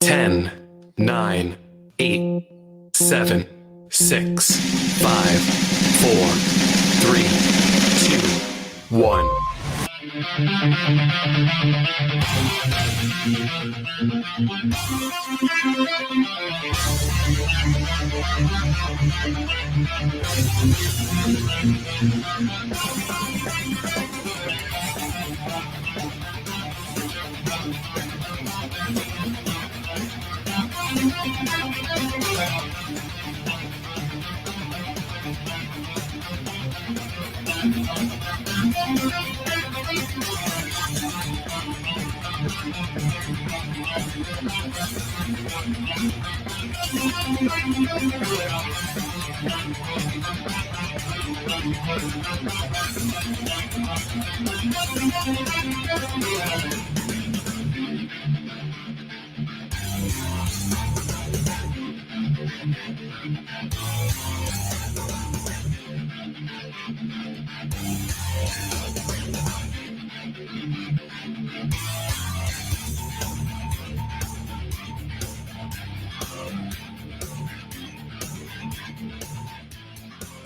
10, 9, 8, 7, 6, 5, 4, 3, 2, 1.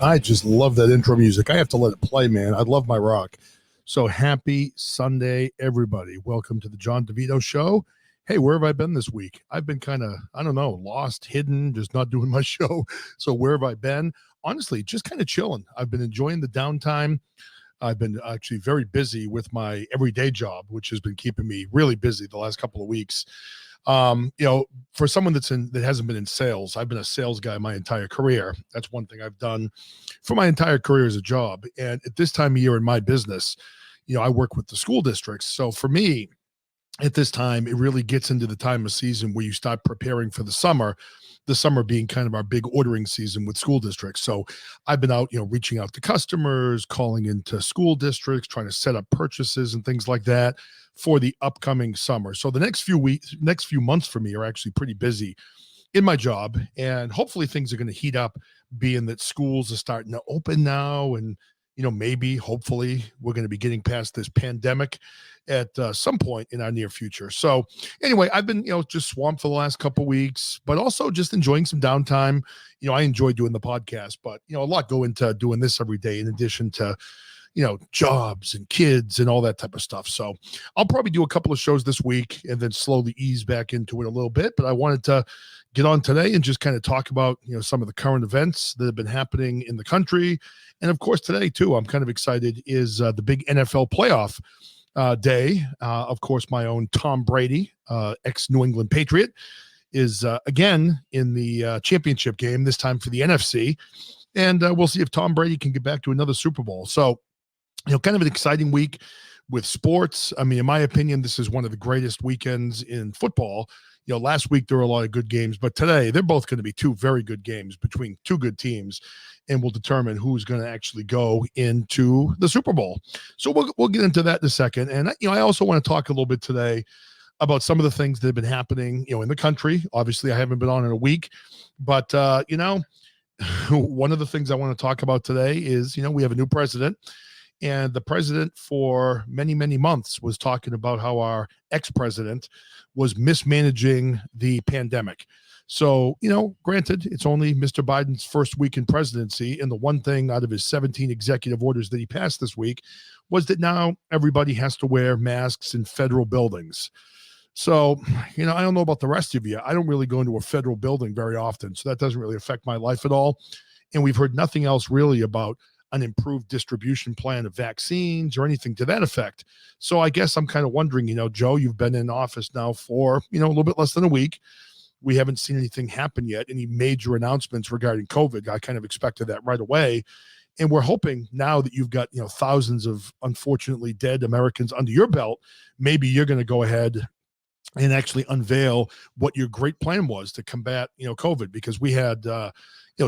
I just love that intro music. I have to let it play, man. I love my rock. So happy Sunday, everybody. Welcome to the John DeVito Show. Hey, where have I been this week? I've been kind of, I don't know, lost, hidden, just not doing my show. So where have I been? Honestly, just kind of chilling. I've been enjoying the downtime. I've been actually very busy with my everyday job, which has been keeping me really busy the last couple of weeks. For someone that hasn't been in sales, I've been a sales guy my entire career. That's one thing I've done for my entire career as a job. And at this time of year in my business, I work with the school districts. So for me, at this time, it really gets into the time of season where you start preparing for the summer being kind of our big ordering season with school districts. So I've been out, reaching out to customers, calling into school districts, trying to set up purchases and things like that for the upcoming summer. So the next few months for me are actually pretty busy in my job, and hopefully things are going to heat up, being that schools are starting to open now, and maybe hopefully we're going to be getting past this pandemic at some point in our near future. So anyway, I've been just swamped for the last couple of weeks, but also just enjoying some downtime. I enjoy doing the podcast, but a lot go into doing this every day in addition to jobs and kids and all that type of stuff. So I'll probably do a couple of shows this week and then slowly ease back into it a little bit. But I wanted to get on today and just kind of talk about, some of the current events that have been happening in the country. And of course, today too, I'm kind of excited is the big NFL playoff day. Of course, my own Tom Brady, ex-New England Patriot, is again in the championship game, this time for the NFC. And we'll see if Tom Brady can get back to another Super Bowl. So, kind of an exciting week with sports. I mean, in my opinion, this is one of the greatest weekends in football. Last week there were a lot of good games, but today they're both going to be two very good games between two good teams, and will determine who's going to actually go into the Super Bowl. So we'll get into that in a second. And I also want to talk a little bit today about some of the things that have been happening, in the country. Obviously, I haven't been on in a week, but one of the things I want to talk about today is, we have a new president. And the president for many, many months was talking about how our ex-president was mismanaging the pandemic. So, granted, it's only Mr. Biden's first week in presidency. And the one thing out of his 17 executive orders that he passed this week was that now everybody has to wear masks in federal buildings. So, I don't know about the rest of you. I don't really go into a federal building very often, so that doesn't really affect my life at all. And we've heard nothing else really about an improved distribution plan of vaccines or anything to that effect. So I guess I'm kind of wondering, Joe, you've been in office now for, a little bit less than a week. We haven't seen anything happen yet, any major announcements regarding COVID. I kind of expected that right away. And we're hoping now that you've got, thousands of unfortunately dead Americans under your belt, maybe you're going to go ahead and actually unveil what your great plan was to combat, COVID, because we had,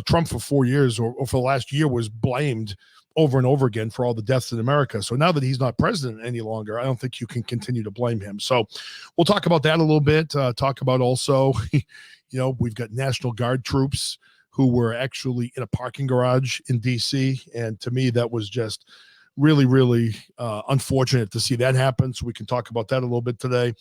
Trump for 4 years or for the last year was blamed over and over again for all the deaths in America. So now that he's not president any longer, I don't think you can continue to blame him. So we'll talk about that a little bit, talk about also, we've got National Guard troops who were actually in a parking garage in DC. And to me, that was just really, really unfortunate to see that happen. So we can talk about that a little bit today.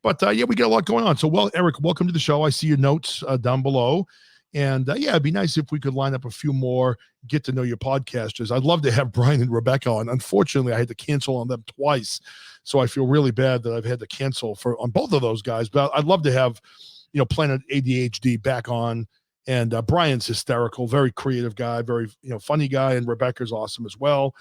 But yeah, we got a lot going on. So, well, Eric, welcome to the show. I see your notes down below. And yeah, it'd be nice if we could line up a few more get to know your podcasters. I'd love to have Brian and Rebecca on. Unfortunately, I had to cancel on them twice. So I feel really bad that I've had to cancel on both of those guys. But I'd love to have, Planet ADHD back on. And Brian's hysterical, very creative guy, very, funny guy. And Rebecca's awesome as well.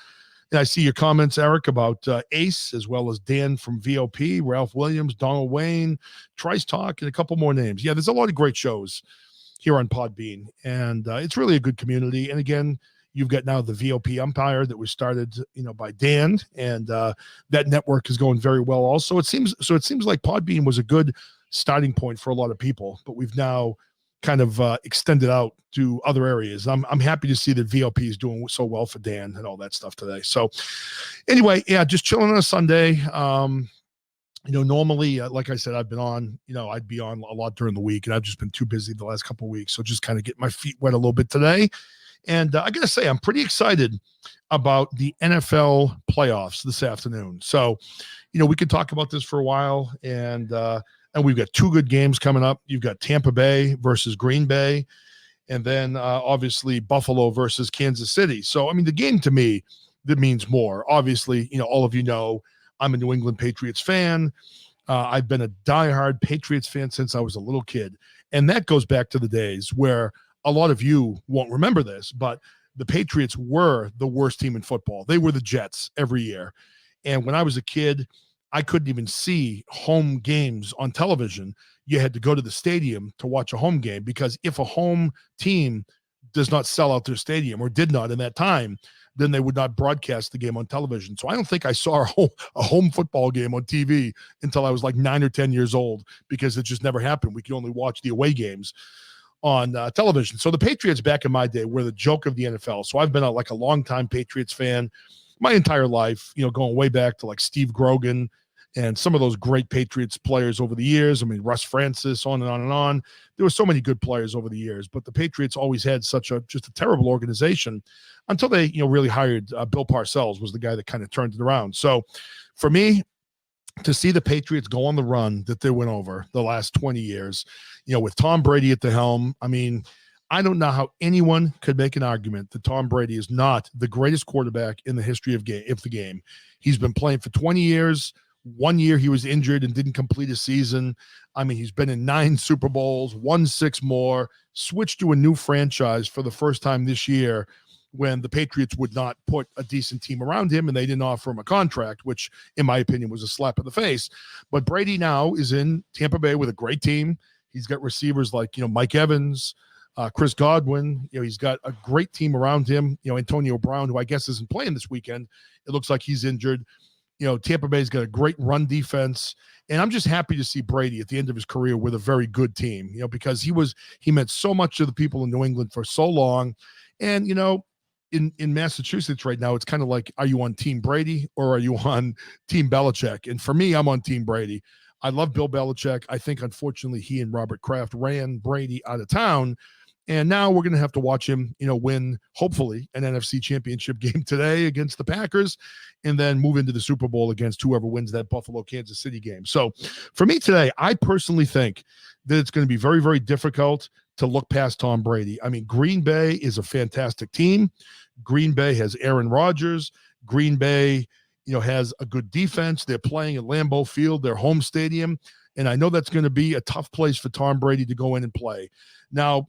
And I see your comments, Eric, about Ace, as well as Dan from VOP, Ralph Williams, Donald Wayne, Trice Talk, and a couple more names. Yeah, there's a lot of great shows here on Podbean, and it's really a good community. And again, you've got now the VOP Empire that was started, by Dan, and that network is going very well. Also, it seems like Podbean was a good starting point for a lot of people, but we've now kind of extended out to other areas. I'm happy to see that VOP is doing so well for Dan and all that stuff today. So anyway, yeah, just chilling on a Sunday. Normally, like I said, I've been on, I'd be on a lot during the week, and I've just been too busy the last couple of weeks. So just kind of get my feet wet a little bit today. And I got to say, I'm pretty excited about the NFL playoffs this afternoon. So, we could talk about this for a while, and we've got two good games coming up. You've got Tampa Bay versus Green Bay, and then obviously Buffalo versus Kansas City. So, I mean, the game to me, that means more. Obviously, all of I'm a New England Patriots fan. I've been a diehard Patriots fan since I was a little kid. And that goes back to the days where a lot of you won't remember this, but the Patriots were the worst team in football. They were the Jets every year. And when I was a kid, I couldn't even see home games on television. You had to go to the stadium to watch a home game, because if a home team does not sell out their stadium, or did not in that time, then they would not broadcast the game on television. So I don't think I saw a home football game on TV until I was like 9 or 10 years old, because it just never happened. We could only watch the away games on television. So the Patriots back in my day were the joke of the NFL. So I've been a longtime Patriots fan my entire life, going way back to like Steve Grogan and some of those great Patriots players over the years. I mean, Russ Francis, on and on and on. There were so many good players over the years, but the Patriots always had just a terrible organization until they, really hired Bill Parcells, was the guy that kind of turned it around. So for me, to see the Patriots go on the run that they went over the last 20 years, with Tom Brady at the helm, I mean, I don't know how anyone could make an argument that Tom Brady is not the greatest quarterback in the history of the game. He's been playing for 20 years. 1 year he was injured and didn't complete a season. I mean, he's been in 9 Super Bowls, won 6 more, switched to a new franchise for the first time this year, when the Patriots would not put a decent team around him and they didn't offer him a contract, which in my opinion was a slap in the face. But Brady now is in Tampa Bay with a great team. He's got receivers like, Mike Evans, Chris Godwin. He's got a great team around him. Antonio Brown, who I guess isn't playing this weekend. It looks like he's injured. Tampa Bay's got a great run defense. And I'm just happy to see Brady at the end of his career with a very good team, because he meant so much to the people in New England for so long. And, in Massachusetts right now, it's kind of like, are you on Team Brady or are you on Team Belichick? And for me, I'm on Team Brady. I love Bill Belichick. I think, unfortunately, he and Robert Kraft ran Brady out of town. And now we're going to have to watch him, win, hopefully, an NFC championship game today against the Packers, and then move into the Super Bowl against whoever wins that Buffalo-Kansas City game. So for me today, I personally think that it's going to be very, very difficult to look past Tom Brady. I mean, Green Bay is a fantastic team. Green Bay has Aaron Rodgers. Green Bay, has a good defense. They're playing at Lambeau Field, their home stadium. And I know that's going to be a tough place for Tom Brady to go in and play. Now,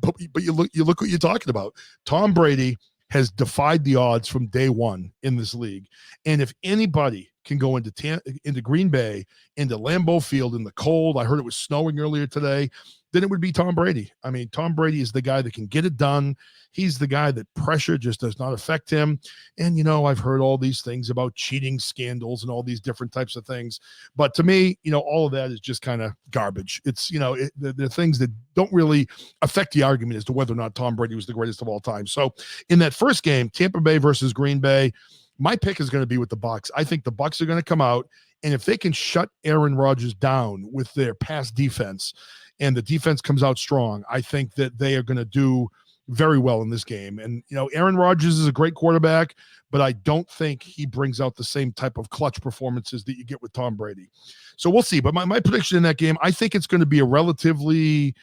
but you look what you're talking about. Tom Brady has defied the odds from day one in this league. And if anybody can go into Green Bay, into Lambeau Field in the cold, I heard it was snowing earlier today, then it would be Tom Brady. I mean, Tom Brady is the guy that can get it done. He's the guy that pressure just does not affect him. And, I've heard all these things about cheating scandals and all these different types of things. But to me, all of that is just kind of garbage. It's, they're things that don't really affect the argument as to whether or not Tom Brady was the greatest of all time. So in that first game, Tampa Bay versus Green Bay, my pick is going to be with the Bucs. I think the Bucs are going to come out, and if they can shut Aaron Rodgers down with their pass defense, and the defense comes out strong, I think that they are going to do very well in this game. And, Aaron Rodgers is a great quarterback, but I don't think he brings out the same type of clutch performances that you get with Tom Brady. So we'll see. But my prediction in that game, I think it's going to be a relatively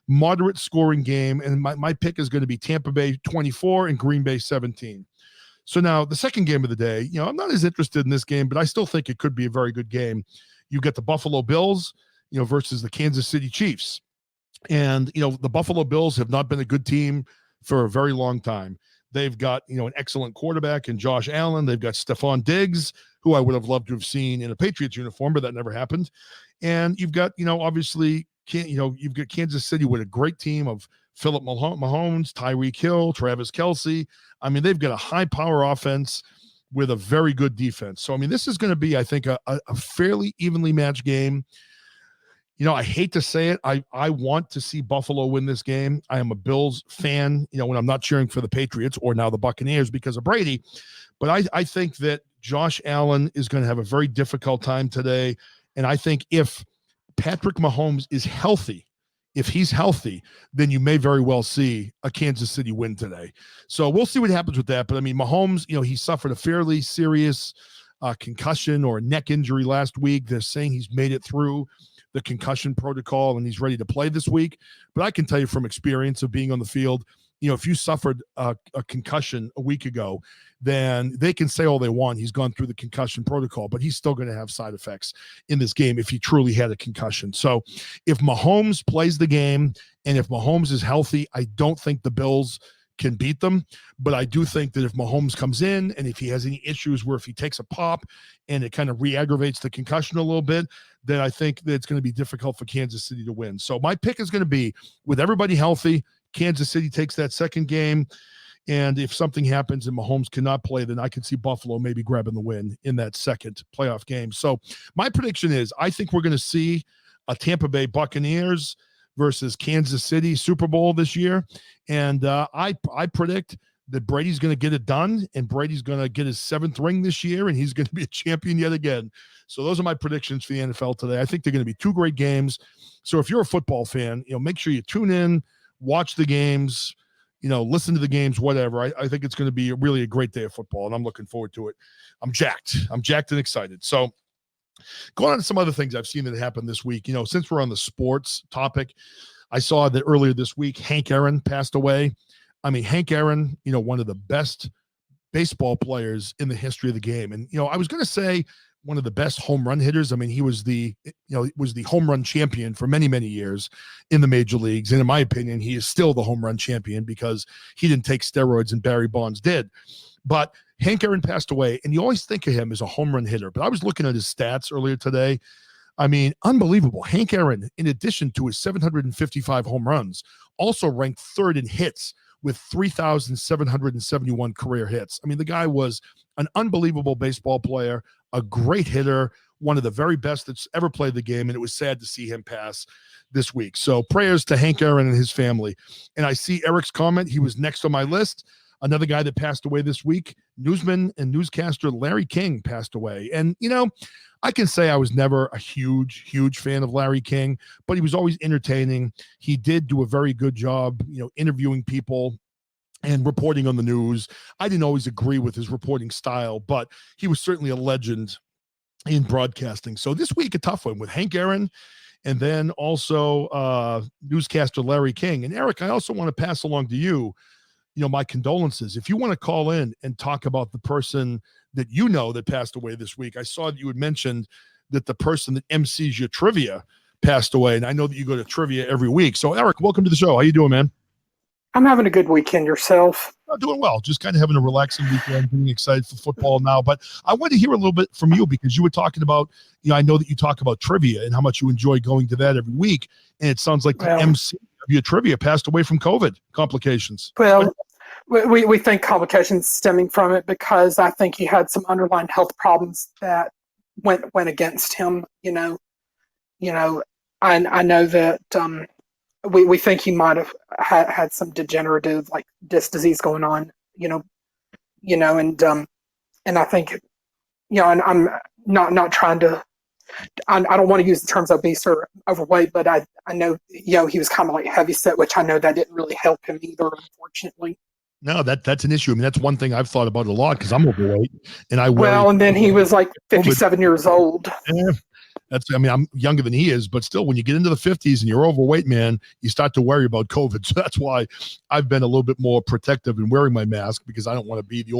moderate scoring game. And my pick is going to be Tampa Bay 24 and Green Bay 17. So now the second game of the day, I'm not as interested in this game, but I still think it could be a very good game. You get the Buffalo Bills, versus the Kansas City Chiefs. And, the Buffalo Bills have not been a good team for a very long time. They've got, an excellent quarterback in Josh Allen. They've got Stephon Diggs, who I would have loved to have seen in a Patriots uniform, but that never happened. And you've got, obviously, you've got Kansas City with a great team of Philip Mahomes, Tyreek Hill, Travis Kelce. I mean, they've got a high-power offense with a very good defense. So, I mean, this is going to be, I think, a fairly evenly matched game. I hate to say it. I want to see Buffalo win this game. I am a Bills fan, when I'm not cheering for the Patriots or now the Buccaneers because of Brady. But I think that Josh Allen is going to have a very difficult time today. And I think if Patrick Mahomes is healthy, if he's healthy, then you may very well see a Kansas City win today. So we'll see what happens with that. But I mean, Mahomes, he suffered a fairly serious concussion or neck injury last week. They're saying he's made it through the concussion protocol and he's ready to play this week. But I can tell you from experience of being on the field, if you suffered a concussion a week ago, then they can say all they want. He's gone through the concussion protocol, but he's still going to have side effects in this game if he truly had a concussion. So if Mahomes plays the game and if Mahomes is healthy, I don't think the Bills can beat them. But I do think that if Mahomes comes in and if he has any issues where if he takes a pop and it kind of re-aggravates the concussion a little bit, then I think that it's going to be difficult for Kansas City to win. So my pick is going to be with everybody healthy, Kansas City takes that second game. And if something happens and Mahomes cannot play, then I can see Buffalo maybe grabbing the win in that second playoff game. So my prediction is I think we're going to see a Tampa Bay Buccaneers versus Kansas City Super Bowl this year. And I predict that Brady's going to get it done and Brady's going to get his 7th ring this year and he's going to be a champion yet again. So those are my predictions for the NFL today. I think they're going to be 2 great games. So if you're a football fan, make sure you tune in, watch the games, listen to the games, whatever. I think it's going to be really a great day of football, and I'm looking forward to it. I'm jacked and excited. So going on to some other things I've seen that happened this week, since we're on the sports topic, I saw that earlier this week, Hank Aaron passed away. I mean, Hank Aaron, one of the best baseball players in the history of the game. And, I was going to say one of the best home run hitters. I mean, he was the home run champion for many, many years in the major leagues. And in my opinion, he is still the home run champion because he didn't take steroids and Barry Bonds did. But Hank Aaron passed away, and you always think of him as a home run hitter. But I was looking at his stats earlier today. I mean, unbelievable. Hank Aaron, in addition to his 755 home runs, also ranked 3rd in hits with 3,771 career hits. I mean, the guy was an unbelievable baseball player, a great hitter, one of the very best that's ever played the game, and it was sad to see him pass this week. So prayers to Hank Aaron and his family. And I see Eric's comment. He was next on my list. Another guy that passed away this week, newsman and newscaster Larry King passed away. And, I can say I was never a huge, huge fan of Larry King, but he was always entertaining. He did do a very good job, interviewing people and reporting on the news. I didn't always agree with his reporting style, but he was certainly a legend in broadcasting. So this week, a tough one with Hank Aaron and then also newscaster Larry King. And Eric, I also want to pass along to you, my condolences. If you want to call in and talk about the person that that passed away this week, I saw that you had mentioned that the person that MCs your trivia passed away, and I know that you go to trivia every week. So, Eric, welcome to the show. How you doing, man? I'm having a good weekend. Yourself? I'm doing well. Just kind of having a relaxing weekend, getting excited for football now. But I want to hear a little bit from you because you were talking about, I know that you talk about trivia and how much you enjoy going to that every week. And it sounds like the MC of your trivia passed away from COVID complications. Well, we think complications stemming from it because I think he had some underlying health problems that went against him. I know that we think he might have had some degenerative like disc disease going on. And I think and I'm not trying to I don't want to use the terms obese or overweight, but I know, he was kind of like heavy set, which I know that didn't really help him either, unfortunately. No, that's an issue. I mean, that's one thing I've thought about a lot because I'm overweight and I worry. Well, and then he was like 57 years old. Yeah, I'm younger than he is, but still, when you get into the 50s and you're overweight, man, you start to worry about COVID. So that's why I've been a little bit more protective in wearing my mask, because I don't want to be the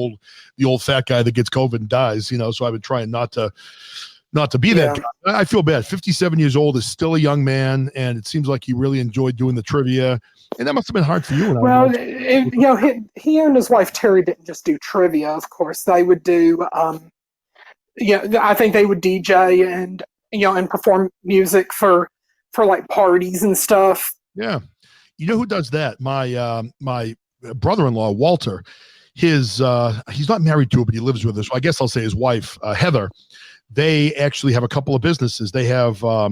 old fat guy that gets COVID and dies, so I've been trying not to be that guy. I feel bad. 57 years old is still a young man, and it seems like he really enjoyed doing the trivia. And that must have been hard for you. Well, he and his wife Terry didn't just do trivia. Of course, they would do. I think they would DJ and perform music for like parties and stuff. Yeah, you know who does that? My brother-in-law Walter. He's not married to her, but he lives with her. So I guess I'll say his wife Heather. They actually have a couple of businesses. They have a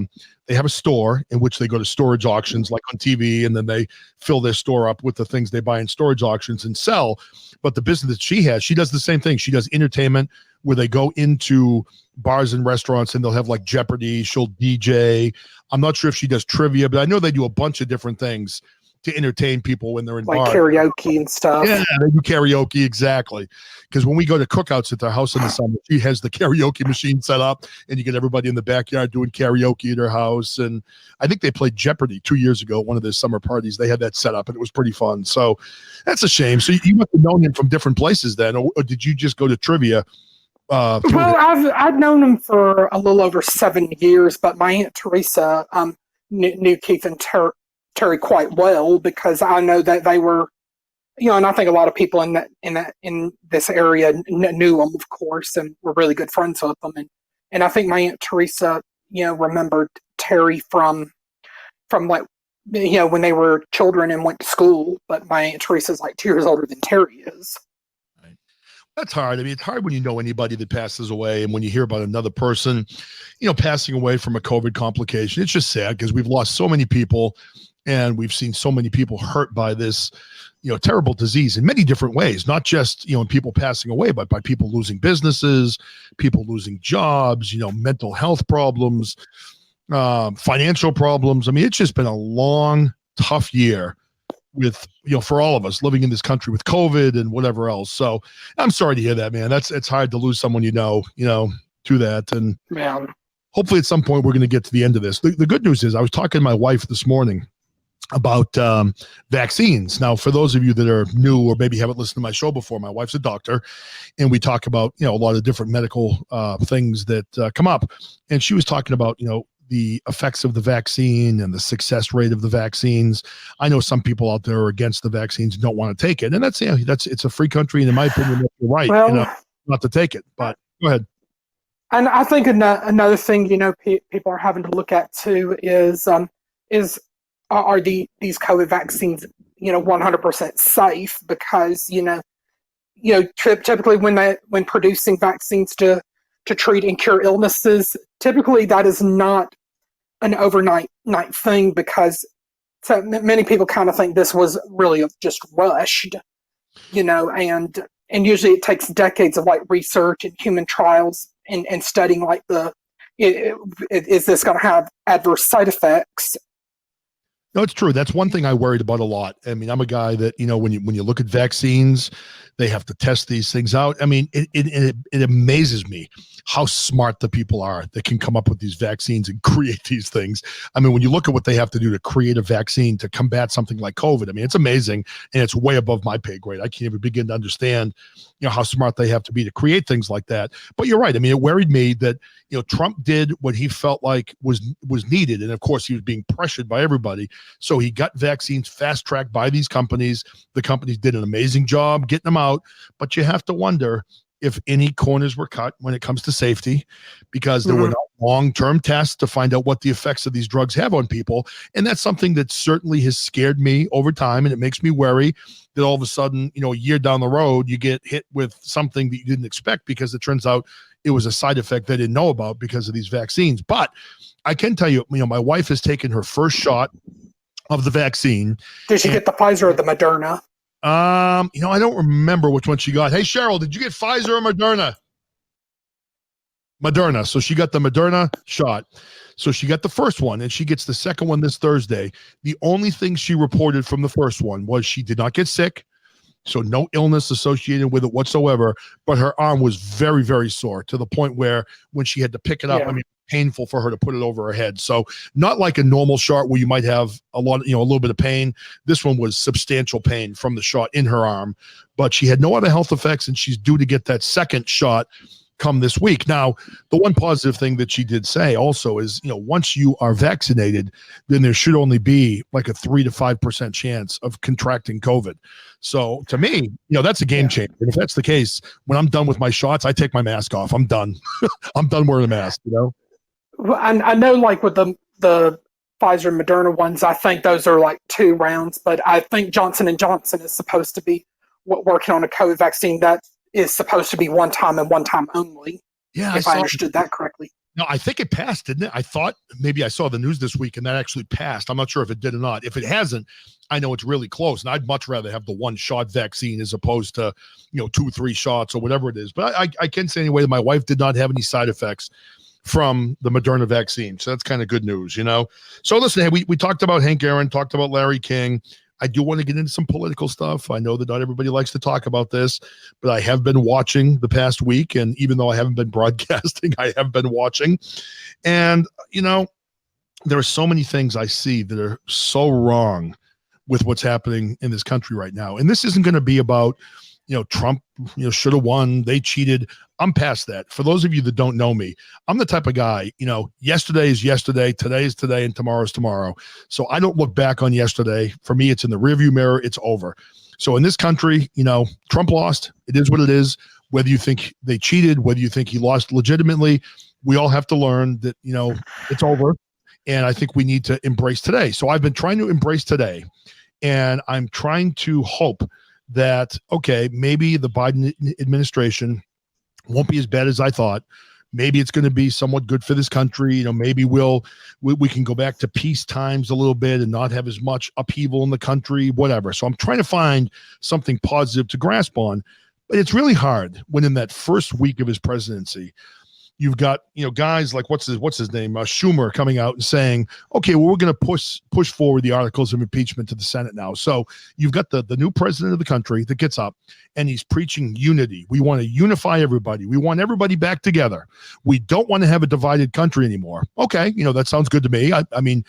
store in which they go to storage auctions like on TV, and then they fill their store up with the things they buy in storage auctions and sell. But the business that she does the same thing. She does entertainment where they go into bars and restaurants and they'll have like Jeopardy. She'll DJ. I'm not sure if she does trivia, but I know they do a bunch of different things to entertain people when they're in like bars. Karaoke and stuff. Yeah, they do karaoke, exactly. Because when we go to cookouts at their house in the summer, she has the karaoke machine set up, and you get everybody in the backyard doing karaoke at her house. And I think they played Jeopardy 2 years ago at one of their summer parties. They had that set up, and it was pretty fun. So that's a shame. So you must have known him from different places then, or did you just go to trivia? Well, I've known him for a little over 7 years, but my Aunt Teresa knew Keith and Terry quite well, because I know that they were, and I think a lot of people in this area knew them, of course, and were really good friends with them. And I think my Aunt Teresa, remembered Terry from like, when they were children and went to school. But my Aunt Teresa's like 2 years older than Terry is. That's hard. I mean, it's hard when you know anybody that passes away, and when you hear about another person, passing away from a COVID complication. It's just sad because we've lost so many people, and we've seen so many people hurt by this, terrible disease in many different ways, not just, in people passing away, but by people losing businesses, people losing jobs, mental health problems, financial problems. I mean, it's just been a long, tough year with, for all of us living in this country with COVID and whatever else. So I'm sorry to hear that, man. It's hard to lose someone, to that. And hopefully at some point we're going to get to the end of this. The good news is I was talking to my wife this morning about vaccines. Now, for those of you that are new or maybe haven't listened to my show before, my wife's a doctor, and we talk about, a lot of different medical things that come up. And she was talking about, the effects of the vaccine and the success rate of the vaccines. I know some people out there are against the vaccines and don't want to take it. And that's it's a free country. And in my opinion, you're right, not to take it, but go ahead. And I think another thing, people are having to look at too is are these COVID vaccines, 100% safe? Because, typically when producing vaccines to treat and cure illnesses, typically that is not an overnight thing, because so many people kind of think this was really just rushed, and usually it takes decades of like research and human trials and studying like is this going to have adverse side effects? No, it's true. That's one thing I worried about a lot. I mean, I'm a guy that, when you look at vaccines, they have to test these things out. I mean, it amazes me how smart the people are that can come up with these vaccines and create these things. I mean, when you look at what they have to do to create a vaccine to combat something like COVID, I mean, it's amazing, and it's way above my pay grade. I can't even begin to understand, how smart they have to be to create things like that. But you're right. I mean, it worried me that, Trump did what he felt like was needed. And of course, he was being pressured by everybody. So he got vaccines fast-tracked by these companies. The companies did an amazing job getting them out. But you have to wonder if any corners were cut when it comes to safety, because there were not long-term tests to find out what the effects of these drugs have on people. And that's something that certainly has scared me over time. And it makes me worry that all of a sudden, a year down the road, you get hit with something that you didn't expect, because it turns out it was a side effect they didn't know about because of these vaccines. But I can tell you, my wife has taken her first shot of the vaccine. Did she get the Pfizer or the Moderna? I don't remember which one she got. Hey, Cheryl, did you get Pfizer or Moderna? Moderna. So she got the Moderna shot. So she got the first one, and she gets the second one this Thursday. The only thing she reported from the first one was she did not get sick. So no illness associated with it whatsoever, but her arm was very, very sore to the point where when she had to pick it up, I mean, painful for her to put it over her head. So not like a normal shot where you might have a little bit of pain. This one was substantial pain from the shot in her arm, but she had no other health effects, and she's due to get that second shot come this week. Now, the one positive thing that she did say also is, once you are vaccinated, then there should only be like a 3 to 5% chance of contracting COVID. So to me, that's a game changer. And if that's the case, when I'm done with my shots, I take my mask off. I'm done. I'm done wearing a mask, Well, I know like with the Pfizer and Moderna ones, I think those are like 2 rounds, but I think Johnson & Johnson is supposed to be working on a COVID vaccine that is supposed to be one time and one time only. Yeah, if I understood that correctly. No, I think it passed, didn't it? I thought maybe I saw the news this week and that actually passed. I'm not sure if it did or not. If it hasn't, I know it's really close, and I'd much rather have the 1-shot vaccine as opposed to 2, 3 shots or whatever it is. But I can say anyway that my wife did not have any side effects from the Moderna vaccine, so that's kind of good news, So listen, hey, we talked about Hank Aaron, talked about Larry King. I do want to get into some political stuff. I know that not everybody likes to talk about this, but I have been watching the past week. And even though I haven't been broadcasting, I have been watching. And, there are so many things I see that are so wrong with what's happening in this country right now. And this isn't going to be about, Trump, should have won. They cheated. I'm past that. For those of you that don't know me, I'm the type of guy, yesterday is yesterday, today is today, and tomorrow is tomorrow. So I don't look back on yesterday. For me, it's in the rearview mirror. It's over. So in this country, Trump lost. It is what it is. Whether you think they cheated, whether you think he lost legitimately, we all have to learn that, it's over. And I think we need to embrace today. So I've been trying to embrace today, and I'm trying to hope that, okay, maybe the Biden administration won't be as bad as I thought. Maybe it's going to be somewhat good for this country. Maybe we can go back to peace times a little bit and not have as much upheaval in the country, whatever. So I'm trying to find something positive to grasp on, but it's really hard when in that first week of his presidency, you've got, guys like what's his name, Schumer, coming out and saying, okay, well, we're going to push forward the articles of impeachment to the Senate now. So you've got the new president of the country that gets up and he's preaching unity. We want to unify everybody. We want everybody back together. We don't want to have a divided country anymore. Okay, that sounds good to me. I mean,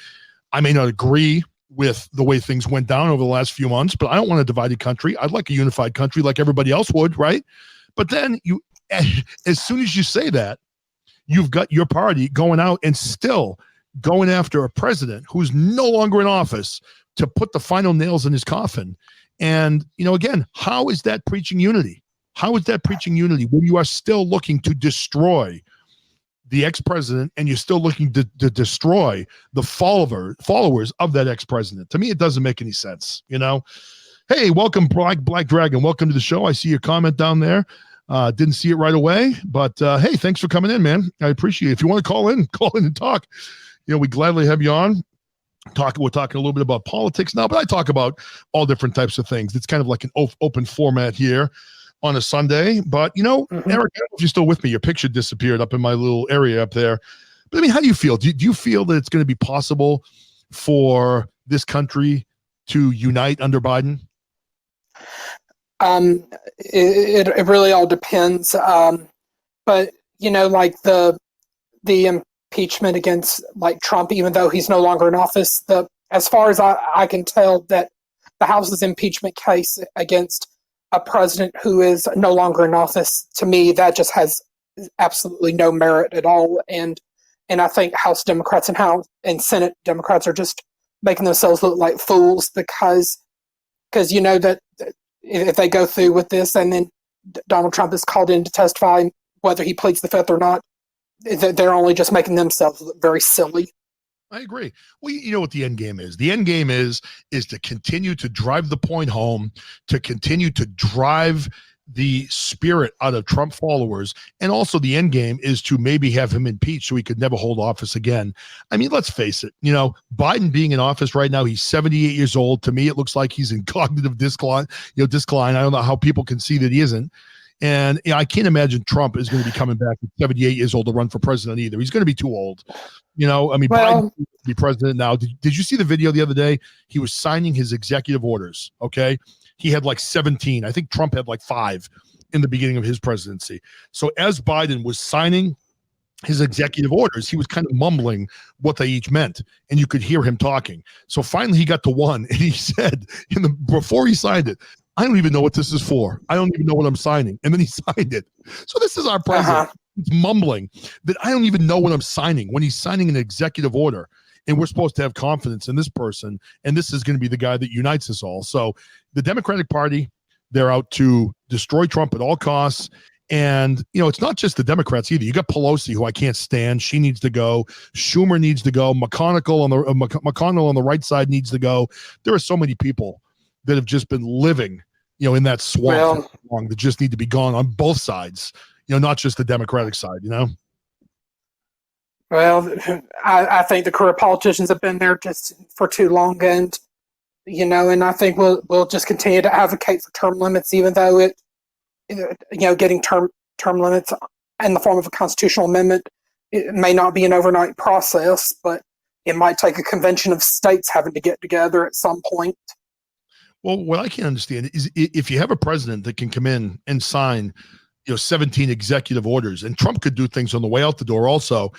I may not agree with the way things went down over the last few months, but I don't want a divided country. I'd like a unified country like everybody else would, right? But then as soon as you say that, you've got your party going out and still going after a president who's no longer in office to put the final nails in his coffin. And, again, how is that preaching unity? How is that preaching unity when you are still looking to destroy the ex-president and you're still looking to destroy the followers of that ex-president? To me, it doesn't make any sense, Hey, welcome, Black Dragon. Welcome to the show. I see your comment down there. Didn't see it right away, but hey, thanks for coming in, man. I appreciate it. If you want to call in and talk, we gladly have you on. We're talking a little bit about politics now, but I talk about all different types of things. It's kind of like an open format here on a Sunday. But Eric, I don't know if you're still with me. Your picture disappeared up in my little area up there. But I mean, how do you feel? Do you feel that it's going to be possible for this country to unite under Biden? It really all depends. But like the impeachment against like Trump, even though he's no longer in office, as far as I can tell, that the House's impeachment case against a president who is no longer in office, to me, that just has absolutely no merit at all. And I think House Democrats and Senate Democrats are just making themselves look like fools because that if they go through with this and then Donald Trump is called in to testify, whether he pleads the fifth or not, they're only just making themselves look very silly. I agree. Well, you know what the end game is? The end game is to continue to drive the point home, to continue to drive the spirit out of Trump followers. And also the end game is to maybe have him impeached so he could never hold office again. I mean, let's face it, Biden being in office right now, he's 78 years old. To me, it looks like he's in cognitive decline. I don't know how people can see that he isn't. And I can't imagine Trump is going to be coming back at 78 years old to run for president either. He's going to be too old. I mean, Biden will be president now. Did you see the video the other day? He was signing his executive orders. Okay. He had like 17. I think Trump had like 5 in the beginning of his presidency. So as Biden was signing his executive orders, he was kind of mumbling what they each meant, and you could hear him talking. So finally he got to one, and he said before he signed it, I don't even know what this is for. I don't even know what I'm signing. And then he signed it. So this is our president. He's mumbling that I don't even know what I'm signing when he's signing an executive order. And we're supposed to have confidence in this person. And this is going to be the guy that unites us all. So the Democratic Party, they're out to destroy Trump at all costs. And, it's not just the Democrats either. You got Pelosi, who I can't stand. She needs to go. Schumer needs to go. McConnell on the right side needs to go. There are so many people that have just been living, in that swamp that just need to be gone on both sides, not just the Democratic side, Well, I think the career politicians have been there just for too long, and and I think we'll just continue to advocate for term limits, even though getting term limits in the form of a constitutional amendment, it may not be an overnight process, but it might take a convention of states having to get together at some point. Well, what I can't understand is if you have a president that can come in and sign, 17 executive orders, and Trump could do things on the way out the door also,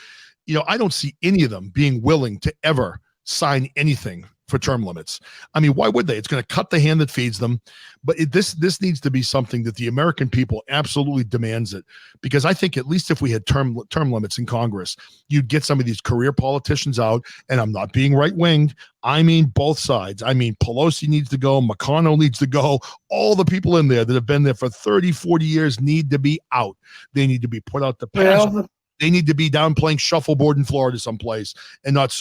I don't see any of them being willing to ever sign anything for term limits. I mean, why would they? It's going to cut the hand that feeds them. But this needs to be something that the American people absolutely demands it. Because I think at least if we had term limits in Congress, you'd get some of these career politicians out. And I'm not being right-winged. I mean both sides. I mean, Pelosi needs to go. McConnell needs to go. All the people in there that have been there for 30, 40 years need to be out. They need to be put out to pasture. They need to be down playing shuffleboard in Florida someplace and not,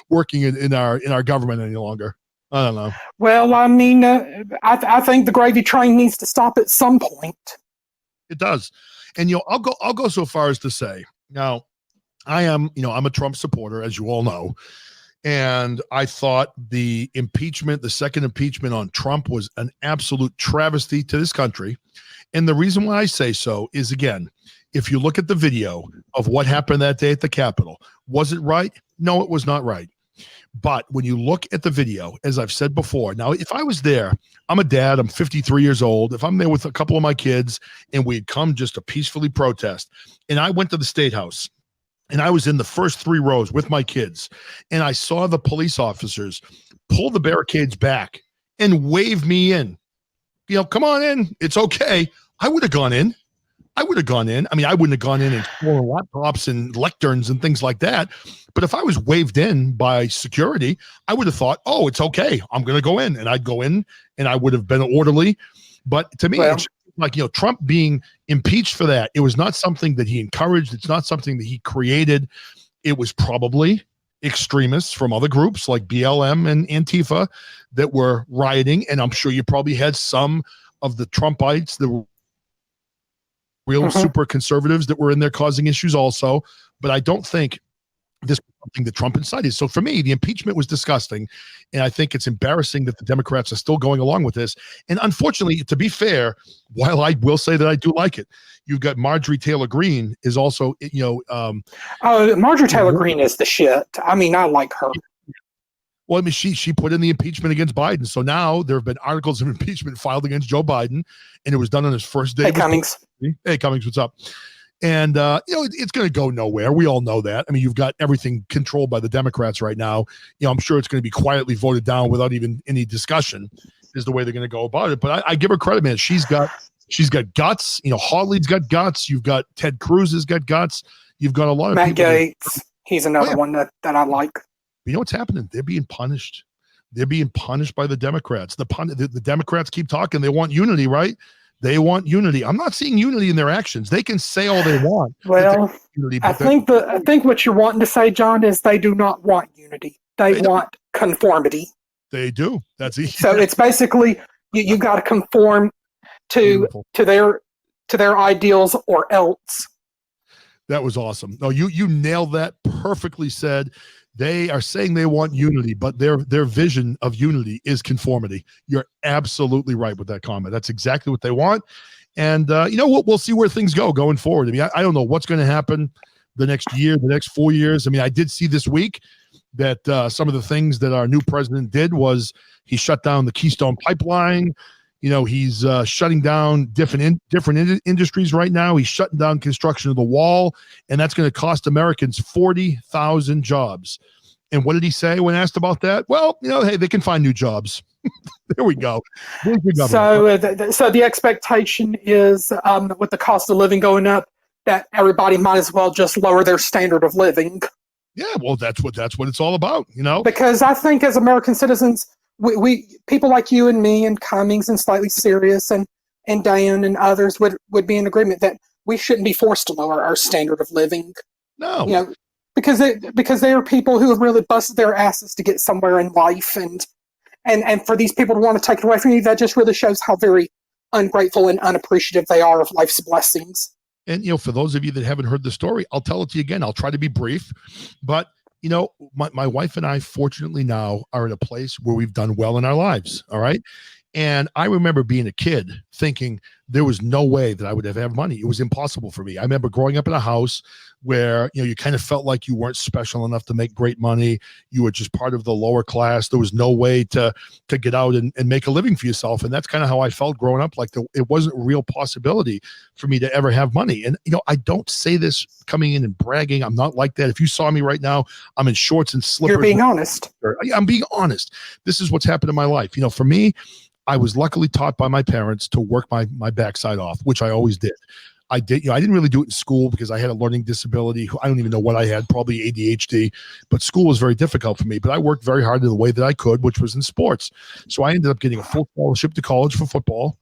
working in our government any longer. I don't know. Well, I mean, I think the gravy train needs to stop at some point. It does, and I'll go so far as to say now, I'm a Trump supporter, as you all know, and I thought the second impeachment on Trump was an absolute travesty to this country, and the reason why I say so is, again, if you look at the video of what happened that day at the Capitol, was it right? No, it was not right. But when you look at the video, as I've said before, now, if I was there, I'm a dad, I'm 53 years old. If I'm there with a couple of my kids and we'd come just to peacefully protest, and I went to the State House and I was in the first 3 rows with my kids, and I saw the police officers pull the barricades back and wave me in, come on in, it's okay. I would have gone in. I mean, I wouldn't have gone in and stolen laptops and lecterns and things like that. But if I was waved in by security, I would have thought, oh, it's okay. I'm going to go in. And I'd go in and I would have been orderly. But to me, it's like, Trump being impeached for that, it was not something that he encouraged. It's not something that he created. It was probably extremists from other groups like BLM and Antifa that were rioting. And I'm sure you probably had some of the Trumpites that were real super conservatives that were in there causing issues also. But I don't think this was something that Trump incited. So for me, the impeachment was disgusting. And I think it's embarrassing that the Democrats are still going along with this. And unfortunately, to be fair, while I will say that I do like it, you've got Marjorie Taylor Greene is also, Marjorie Taylor Greene is the shit. I mean, I like her. Well, I mean, she put in the impeachment against Biden. So now there have been articles of impeachment filed against Joe Biden, and it was done on his first day. Hey, Cummings. Hey, Cummings, what's up? And, it's going to go nowhere. We all know that. I mean, you've got everything controlled by the Democrats right now. I'm sure it's going to be quietly voted down without even any discussion is the way they're going to go about it. But I give her credit, man. She's got guts. Hawley's got guts. You've got Ted Cruz has got guts. You've got a lot of Matt people. Gaetz. He's another one that I like. You know what's happening? They're being punished. They're being punished by the Democrats. The Democrats keep talking. They want unity, right? They want unity. I'm not seeing unity in their actions. They can say all they want. Well, unity, I think what you're wanting to say, John, is they do not want unity. They want conformity. They do. That's easy. So it's basically you got to conform to their ideals or else. That was awesome. No, you nailed that. Perfectly said. They are saying they want unity, but their vision of unity is conformity. You're absolutely right with that comment. That's exactly what they want. And, we'll see where things go going forward. I mean, I don't know what's going to happen the next year, the next 4 years. I mean, I did see this week that some of the things that our new president did was he shut down the Keystone Pipeline. He's shutting down different industries right now. He's shutting down construction of the wall, and that's going to cost Americans 40,000 jobs. And what did he say when asked about that? Well, hey, they can find new jobs. There we go. So the expectation is with the cost of living going up, that everybody might as well just lower their standard of living. Yeah, well, that's what it's all about, Because I think as American citizens, we people like you and me and Cummings and Slightly Serious and Dan and others would be in agreement that we shouldn't be forced to lower our standard of living. No. Because they are people who have really busted their asses to get somewhere in life, and for these people to want to take it away from you, that just really shows how very ungrateful and unappreciative they are of life's blessings. And, for those of you that haven't heard the story, I'll tell it to you again. I'll try to be brief. But, my wife and I, fortunately now, are in a place where we've done well in our lives. All right. And I remember being a kid thinking there was no way that I would have money. It was impossible for me. I remember growing up in a house where, you kind of felt like you weren't special enough to make great money. You were just part of the lower class. There was no way to get out and make a living for yourself. And that's kind of how I felt growing up. Like it wasn't a real possibility for me to ever have money. And, I don't say this coming in and bragging. I'm not like that. If you saw me right now, I'm in shorts and slippers. You're being honest. I'm being honest. This is what's happened in my life. For me, I was luckily taught by my parents to work my backside off, which I always did. I didn't really do it in school because I had a learning disability. I don't even know what I had, probably ADHD, but school was very difficult for me. But I worked very hard in the way that I could, which was in sports. So I ended up getting a full scholarship to college for football.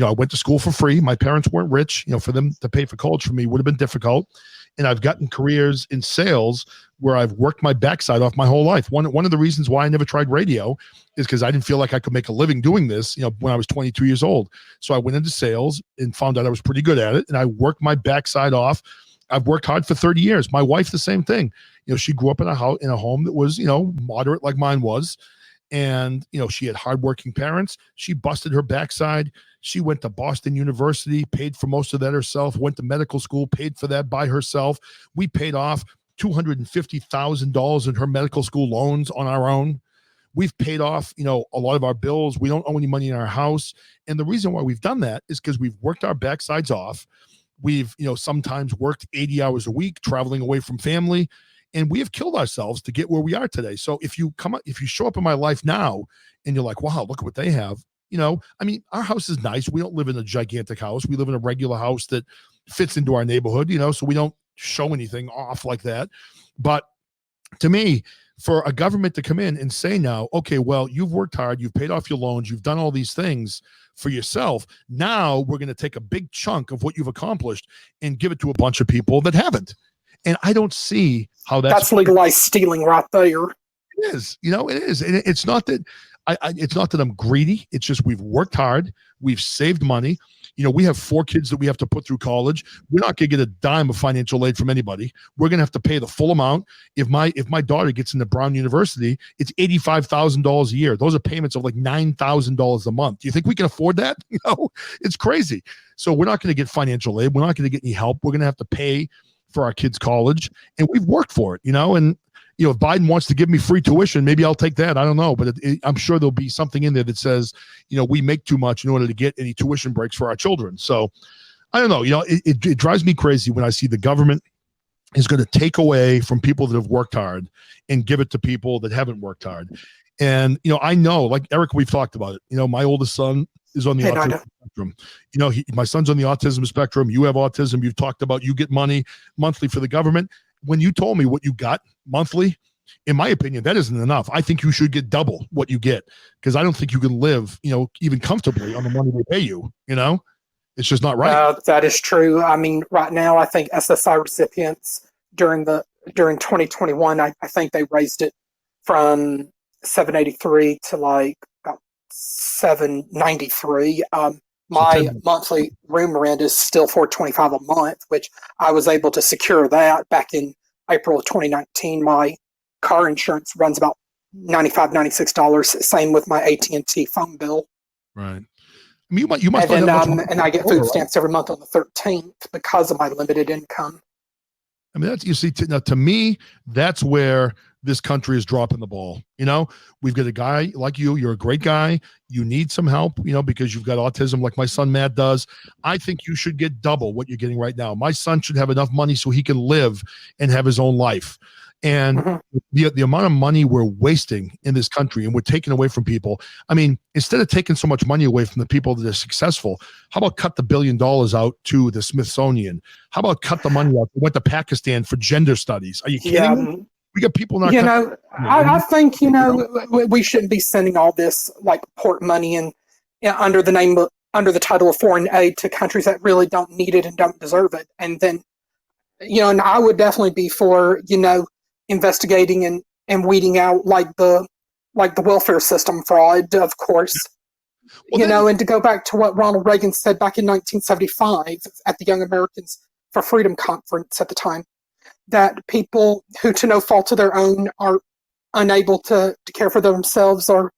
I went to school for free. My parents weren't rich. For them to pay for college for me would have been difficult. And I've gotten careers in sales where I've worked my backside off my whole life. One of the reasons why I never tried radio is because I didn't feel like I could make a living doing this, when I was 22 years old. So I went into sales and found out I was pretty good at it. And I worked my backside off. I've worked hard for 30 years. My wife, the same thing. She grew up in a home that was, moderate like mine was. And, she had hardworking parents. She busted her backside. She went to Boston University, paid for most of that herself, went to medical school, paid for that by herself. We paid off $250,000 in her medical school loans on our own. We've paid off, a lot of our bills. We don't owe any money in our house. And the reason why we've done that is because we've worked our backsides off. We've, sometimes worked 80 hours a week, traveling away from family. And we have killed ourselves to get where we are today. So if you show up in my life now and you're like, wow, look at what they have. Our house is nice. We don't live in a gigantic house. We live in a regular house that fits into our neighborhood, so we don't show anything off like that. But to me, for a government to come in and say now, okay, well, you've worked hard, you've paid off your loans, you've done all these things for yourself. Now we're going to take a big chunk of what you've accomplished and give it to a bunch of people that haven't. And I don't see how that's legalized stealing right there. It is, it is. And it's not that it's not that I'm greedy. It's just we've worked hard. We've saved money. We have 4 kids that we have to put through college. We're not going to get a dime of financial aid from anybody. We're going to have to pay the full amount. If my daughter gets into Brown University, it's $85,000 a year. Those are payments of like $9,000 a month. Do you think we can afford that? It's crazy. So we're not going to get financial aid. We're not going to get any help. We're going to have to pay for our kids' college, and we've worked for it, and if Biden wants to give me free tuition, maybe I'll take that. I don't know, but I'm sure there'll be something in there that says, we make too much in order to get any tuition breaks for our children. So I don't know, it drives me crazy when I see the government is going to take away from people that have worked hard and give it to people that haven't worked hard. And, I know, like Eric, we've talked about it, my oldest son is on the autism spectrum. My son's on the autism spectrum. You have autism. You've talked about you get money monthly for the government. When you told me what you got monthly, in my opinion, that isn't enough. I think you should get double what you get, because I don't think you can live, even comfortably on the money they pay you. It's just not right. That is true. Right now, I think SSI recipients during 2021, I think they raised it from 783 to like about 793. My monthly room rent is still $425 a month, which I was able to secure that back in April of 2019. My car insurance runs about $95, $96. Same with my AT&T phone bill. Right. I mean, you must and not then have much. and I get food stamps every month on the 13th because of my limited income. I mean, that's, you see, now to me, that's where this country is dropping the ball. You know, we've got a guy like you. You're a great guy. You need some help, you know, because you've got autism like my son Matt does. I think you should get double what you're getting right now. My son should have enough money so he can live and have his own life. And the amount of money we're wasting in this country and we're taking away from people. I mean, instead of taking so much money away from the people that are successful, how about cut the $1 billion out to the Smithsonian? How about cut the money out that went to Pakistan for gender studies? Are you kidding me? We got people in our country. I think, we shouldn't be sending all this like port money and under the title of foreign aid to countries that really don't need it and don't deserve it. And then, and I would definitely be for, investigating and weeding out like the welfare system fraud, of course. And to go back to what Ronald Reagan said back in 1975 at the Young Americans for Freedom Conference at the time, that people who, to no fault of their own, are unable to care for themselves or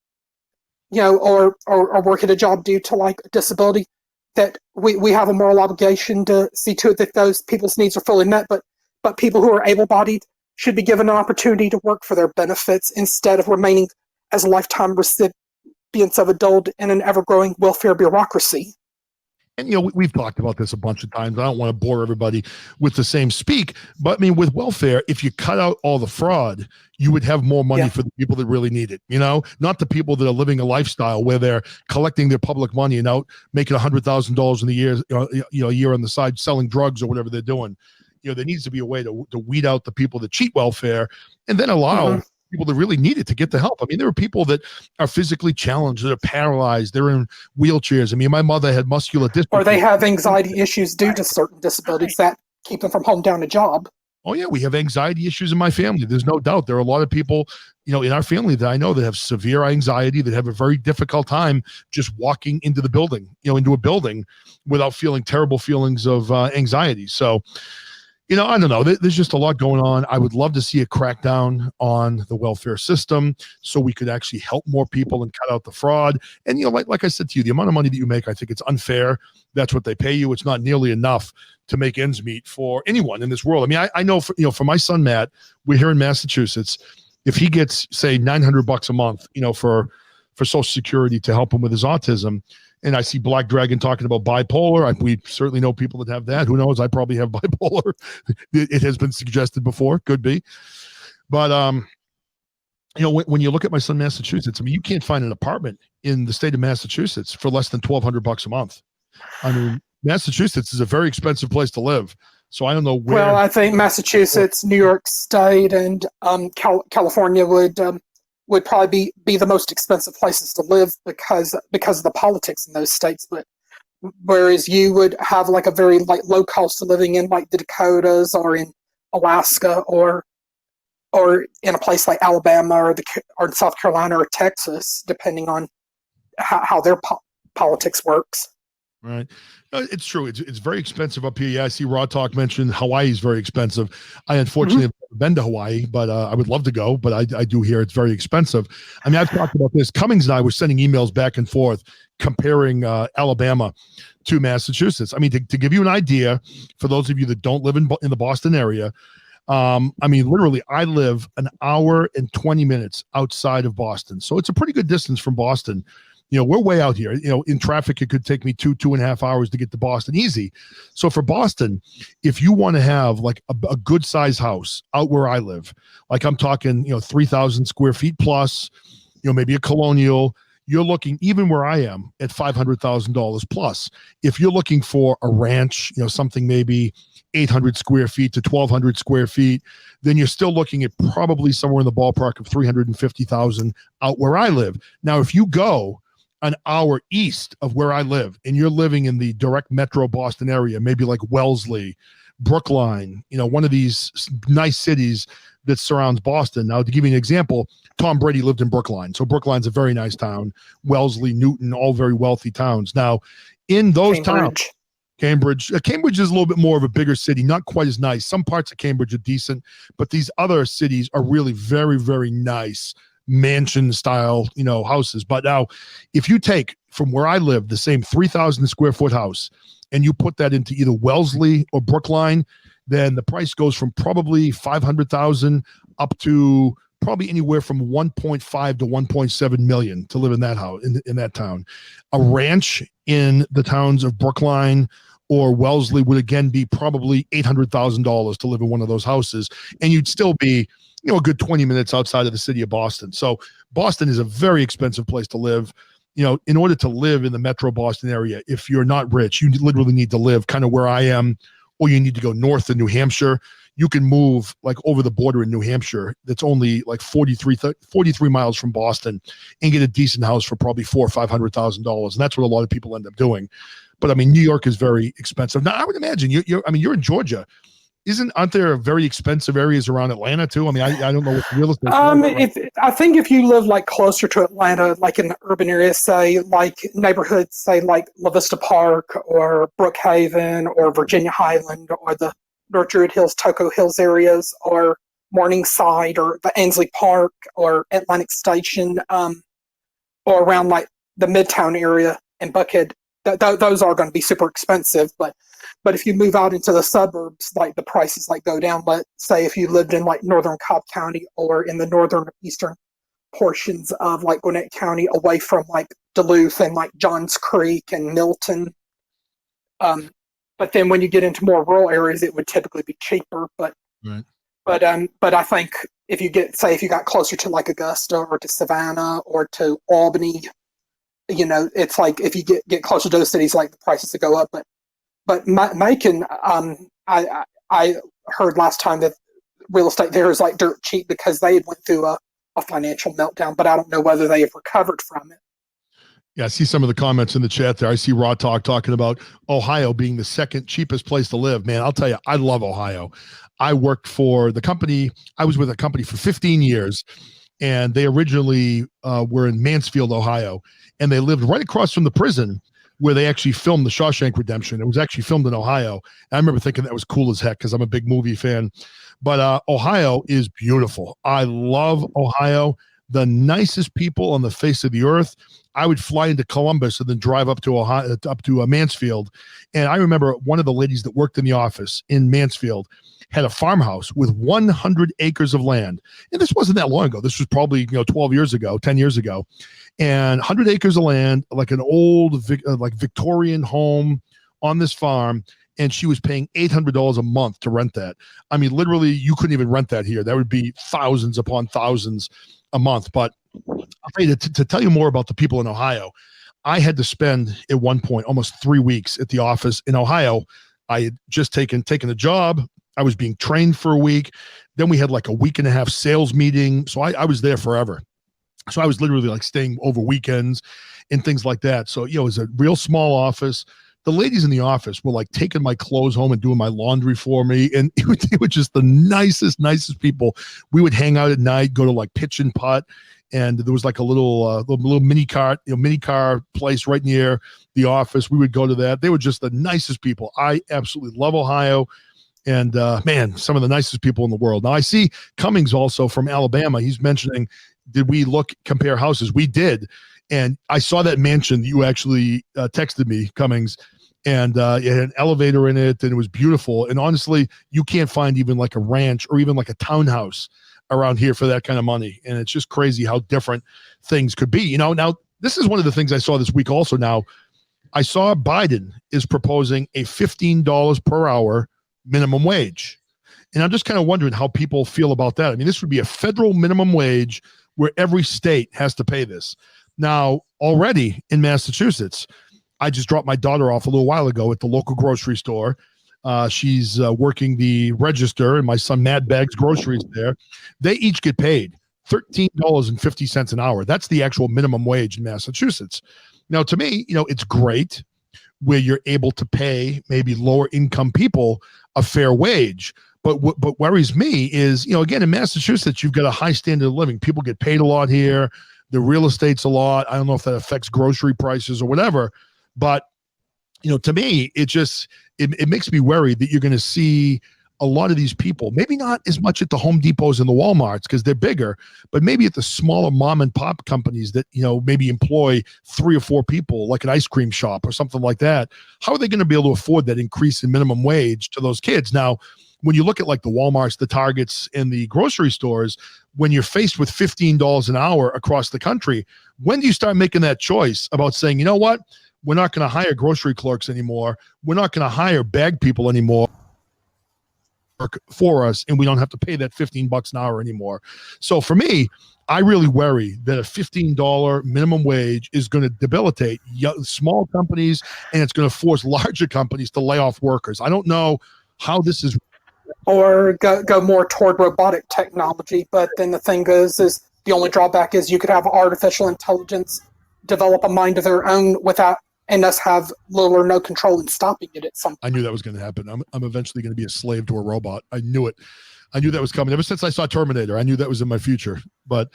work at a job due to like a disability, that we have a moral obligation to see to it that those people's needs are fully met, but people who are able-bodied should be given an opportunity to work for their benefits instead of remaining as lifetime recipients of a dulled and an ever-growing welfare bureaucracy. And, we've talked about this a bunch of times. I don't want to bore everybody with the same speak, but I mean, with welfare, if you cut out all the fraud, you would have more money for the people that really need it, not the people that are living a lifestyle where they're collecting their public money and out making $100,000 in a year, a year on the side, selling drugs or whatever they're doing. There needs to be a way to weed out the people that cheat welfare and then allow people that really need it to get the help. I mean, there are people that are physically challenged, that are paralyzed, they're in wheelchairs. I mean, my mother had muscular dystrophy. Or they have anxiety issues due to certain disabilities that keep them from holding down a job. Oh, yeah, we have anxiety issues in my family. There's no doubt. There are a lot of people, in our family that I know that have severe anxiety, that have a very difficult time just walking into the building, into a building without feeling terrible feelings of anxiety. So, I don't know. There's just a lot going on. I would love to see a crackdown on the welfare system so we could actually help more people and cut out the fraud. And, like I said to you, the amount of money that you make, I think it's unfair. That's what they pay you. It's not nearly enough to make ends meet for anyone in this world. I mean, I know, for my son, Matt, we're here in Massachusetts. If he gets, say, $900 a month, for Social Security to help him with his autism, and I see Black Dragon talking about bipolar. We certainly know people that have that. Who knows? I probably have bipolar. It has been suggested before. Could be. But, when you look at my son, Massachusetts, I mean, you can't find an apartment in the state of Massachusetts for less than $1,200 a month. I mean, Massachusetts is a very expensive place to live. So I don't know where. Well, I think Massachusetts, New York State, and California would probably be the most expensive places to live because of the politics in those states. But whereas you would have like a very low cost of living in like the Dakotas or in Alaska or in a place like Alabama or South Carolina or Texas, depending on how their politics works. Right. It's true. It's very expensive up here. Yeah, I see Raw Talk mentioned Hawaii is very expensive. I unfortunately have never been to Hawaii, but I would love to go. But I do hear it's very expensive. I mean, I've talked about this. Cummings and I were sending emails back and forth comparing Alabama to Massachusetts. I mean, to give you an idea, for those of you that don't live in the Boston area, I mean, literally, I live an hour and 20 minutes outside of Boston. So it's a pretty good distance from Boston. We're way out here. In traffic, it could take me 2.5 hours to get to Boston easy. So for Boston, if you want to have like a good size house out where I live, like I'm talking, 3,000 square feet plus, maybe a colonial, you're looking, even where I am, at $500,000 plus. If you're looking for a ranch, something maybe 800 square feet to 1,200 square feet, then you're still looking at probably somewhere in the ballpark of 350,000 out where I live. Now, if you go an hour east of where I live and you're living in the direct metro Boston area, maybe like Wellesley, Brookline, one of these nice cities that surrounds Boston. Now, to give you an example, Tom Brady lived in Brookline. So Brookline's a very nice town. Wellesley, Newton, all very wealthy towns. Now, in those towns, Cambridge is a little bit more of a bigger city, not quite as nice. Some parts of Cambridge are decent, but these other cities are really very, very nice, mansion style, houses. But now if you take from where I live, the same 3,000 square foot house, and you put that into either Wellesley or Brookline, then the price goes from probably 500,000 up to probably anywhere from 1.5 to 1.7 million to live in that house, in that town. A ranch in the towns of Brookline or Wellesley would again be probably $800,000 to live in one of those houses, and you'd still be, a good 20 minutes outside of the city of Boston. So Boston is a very expensive place to live. In order to live in the metro Boston area, if you're not rich, you literally need to live kind of where I am, or you need to go north in New Hampshire. You can move like over the border in New Hampshire. That's only like 43 miles from Boston, and get a decent house for probably $400,000 or $500,000. And that's what a lot of people end up doing. But I mean, New York is very expensive. Now I would imagine you're in Georgia. Aren't there very expensive areas around Atlanta too? I mean, I don't know what real estate. I think if you live like closer to Atlanta, like in the urban areas, say like neighborhoods, say like La Vista Park or Brookhaven or Virginia Highland or the North Druid Hills, Toco Hills areas, or Morningside or the Ansley Park or Atlantic Station, or around like the Midtown area and Buckhead, those are going to be super expensive. But if you move out into the suburbs, like the prices like go down. Let's say if you lived in like northern Cobb County or in the northern eastern portions of like Gwinnett County, away from like Duluth and like Johns Creek and Milton. But then when you get into more rural areas, it would typically be cheaper. But I think if you got closer to like Augusta or to Savannah or to Albany, it's like if you get closer to those cities, like the prices will go up. But Macon, I heard last time that real estate there is like dirt cheap because they went through a financial meltdown, but I don't know whether they have recovered from it. Yeah, I see some of the comments in the chat there. I see Raw Talk talking about Ohio being the second cheapest place to live. Man, I'll tell you, I love Ohio. I worked for the company. I was with a company for 15 years, and they originally were in Mansfield, Ohio, and they lived right across from the prison where they actually filmed The Shawshank Redemption. It was actually filmed in Ohio. And I remember thinking that was cool as heck because I'm a big movie fan. But Ohio is beautiful. I love Ohio. The nicest people on the face of the earth. I would fly into Columbus and then drive up to Ohio, up to Mansfield. And I remember one of the ladies that worked in the office in Mansfield had a farmhouse with 100 acres of land. And this wasn't that long ago. This was probably 12 years ago, 10 years ago. And 100 acres of land, like an old like Victorian home on this farm. And she was paying $800 a month to rent that. I mean, literally, you couldn't even rent that here. That would be thousands upon thousands a month. But I'll tell you, to tell you more about the people in Ohio, I had to spend at one point almost 3 weeks at the office in Ohio. I had just taken a job. I was being trained for a week. Then we had like a week and a half sales meeting. So I was there forever. So I was literally like staying over weekends and things like that. So, it was a real small office. The ladies in the office were like taking my clothes home and doing my laundry for me. And it was just the nicest people. We would hang out at night, go to like pitch and putt. And there was like a little mini car place right near the office. We would go to that. They were just the nicest people. I absolutely love Ohio. And man, some of the nicest people in the world. Now I see Cummings also from Alabama. He's mentioning, did we compare houses? We did. And I saw that mansion you actually texted me, Cummings, and it had an elevator in it, and it was beautiful. And honestly, you can't find even like a ranch or even like a townhouse around here for that kind of money. And it's just crazy how different things could be. Now this is one of the things I saw this week also. Now, I saw Biden is proposing a $15 per hour minimum wage. And I'm just kind of wondering how people feel about that. I mean, this would be a federal minimum wage where every state has to pay this. Now, already in Massachusetts, I just dropped my daughter off a little while ago at the local grocery store. She's working the register, and my son Mad bags groceries there. They each get paid $13.50 an hour. That's the actual minimum wage in Massachusetts. Now, to me, it's great where you're able to pay maybe lower income people a fair wage. But what worries me is, again, in Massachusetts, you've got a high standard of living. People get paid a lot here. The real estate's a lot. I don't know if that affects grocery prices or whatever. But, to me, it makes me worried that you're going to see a lot of these people, maybe not as much at the Home Depots and the Walmarts because they're bigger, but maybe at the smaller mom and pop companies that, maybe employ 3 or 4 people, like an ice cream shop or something like that. How are they going to be able to afford that increase in minimum wage to those kids? Now, when you look at like the Walmarts, the Targets, and the grocery stores, when you're faced with $15 an hour across the country, when do you start making that choice about saying, you know what? We're not going to hire grocery clerks anymore. We're not going to hire bag people anymore for us, and we don't have to pay that $15 an hour anymore. So for me, I really worry that a $15 minimum wage is going to debilitate small companies, and it's going to force larger companies to lay off workers. I don't know how this is. Or go more toward robotic technology. But then the thing is the only drawback is you could have artificial intelligence develop a mind of their own without and us have little or no control in stopping it at some point. I knew that was going to happen. I'm eventually going to be a slave to a robot. I knew it. I knew that was coming. Ever since I saw Terminator, I knew that was in my future. But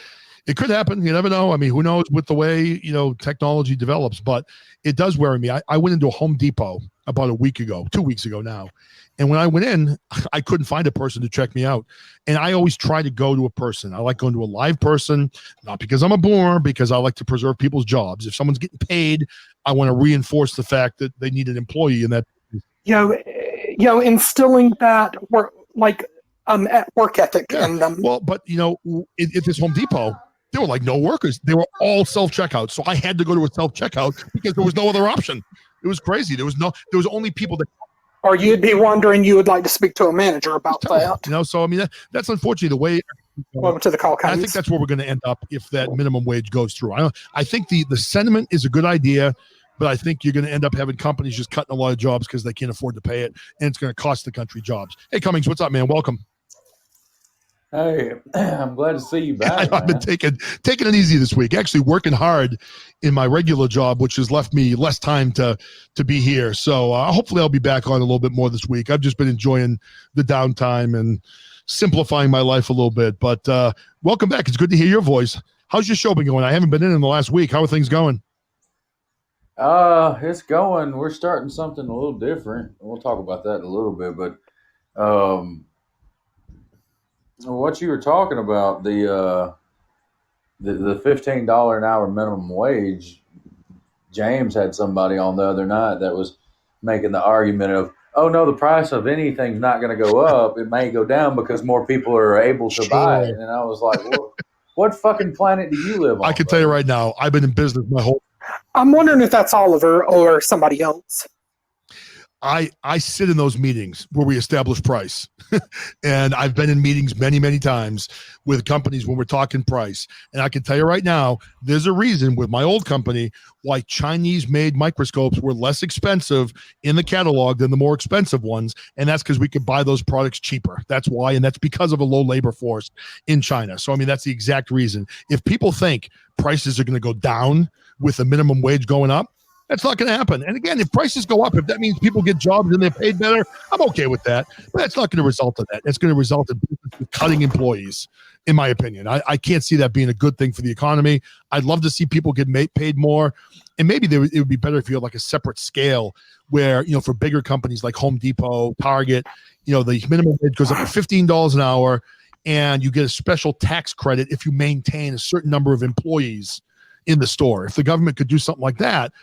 it could happen. You never know. I mean, who knows with the way, technology develops. But it does worry me. I went into a Home Depot about 2 weeks ago now. And when I went in, I couldn't find a person to check me out. And I always try to go to a person. I like going to a live person, not because I'm a boomer, because I like to preserve people's jobs. If someone's getting paid, I want to reinforce the fact that they need an employee in that. Instilling that work work ethic in them. Well, but at this Home Depot, there were like no workers. They were all self-checkout. So I had to go to a self-checkout because there was no other option. It was crazy. There was only people that. Or you'd be wondering you would like to speak to a manager about that. So I mean that's unfortunately the way. Welcome to the call. I think that's where we're going to end up if that minimum wage goes through. I think the sentiment is a good idea, but I think you're going to end up having companies just cutting a lot of jobs because they can't afford to pay it, and it's going to cost the country jobs. Hey, Cummings, what's up, man? Welcome. Hey, I'm glad to see you back. I've been taking it easy this week, actually working hard in my regular job, which has left me less time to be here. So hopefully I'll be back on a little bit more this week. I've just been enjoying the downtime and simplifying my life a little bit. But welcome back. It's good to hear your voice. How's your show been going? I haven't been in the last week. How are things going? It's going. We're starting something a little different. We'll talk about that in a little bit. But what you were talking about, the $15 an hour minimum wage, James had somebody on the other night that was making the argument of, oh no, the price of anything's not going to go up. It may go down because more people are able to buy it. And I was like, well, what fucking planet do you live on? I can tell you right now, I've been in business my whole. I'm wondering if that's Oliver or somebody else. I sit in those meetings where we establish price. And I've been in meetings many, many times with companies when we're talking price. And I can tell you right now, there's a reason with my old company why Chinese-made microscopes were less expensive in the catalog than the more expensive ones. And that's because we could buy those products cheaper. That's why. And that's because of a low labor force in China. So, I mean, that's the exact reason. If people think prices are going to go down with the minimum wage going up, that's not going to happen. And again, if prices go up, if that means people get jobs and they're paid better, I'm okay with that. But that's not going to result in that. It's going to result in cutting employees, in my opinion. I can't see that being a good thing for the economy. I'd love to see people get paid more. And maybe it would be better if you had like a separate scale where, for bigger companies like Home Depot, Target, the minimum wage goes up to $15 an hour and you get a special tax credit if you maintain a certain number of employees in the store. If the government could do something like that,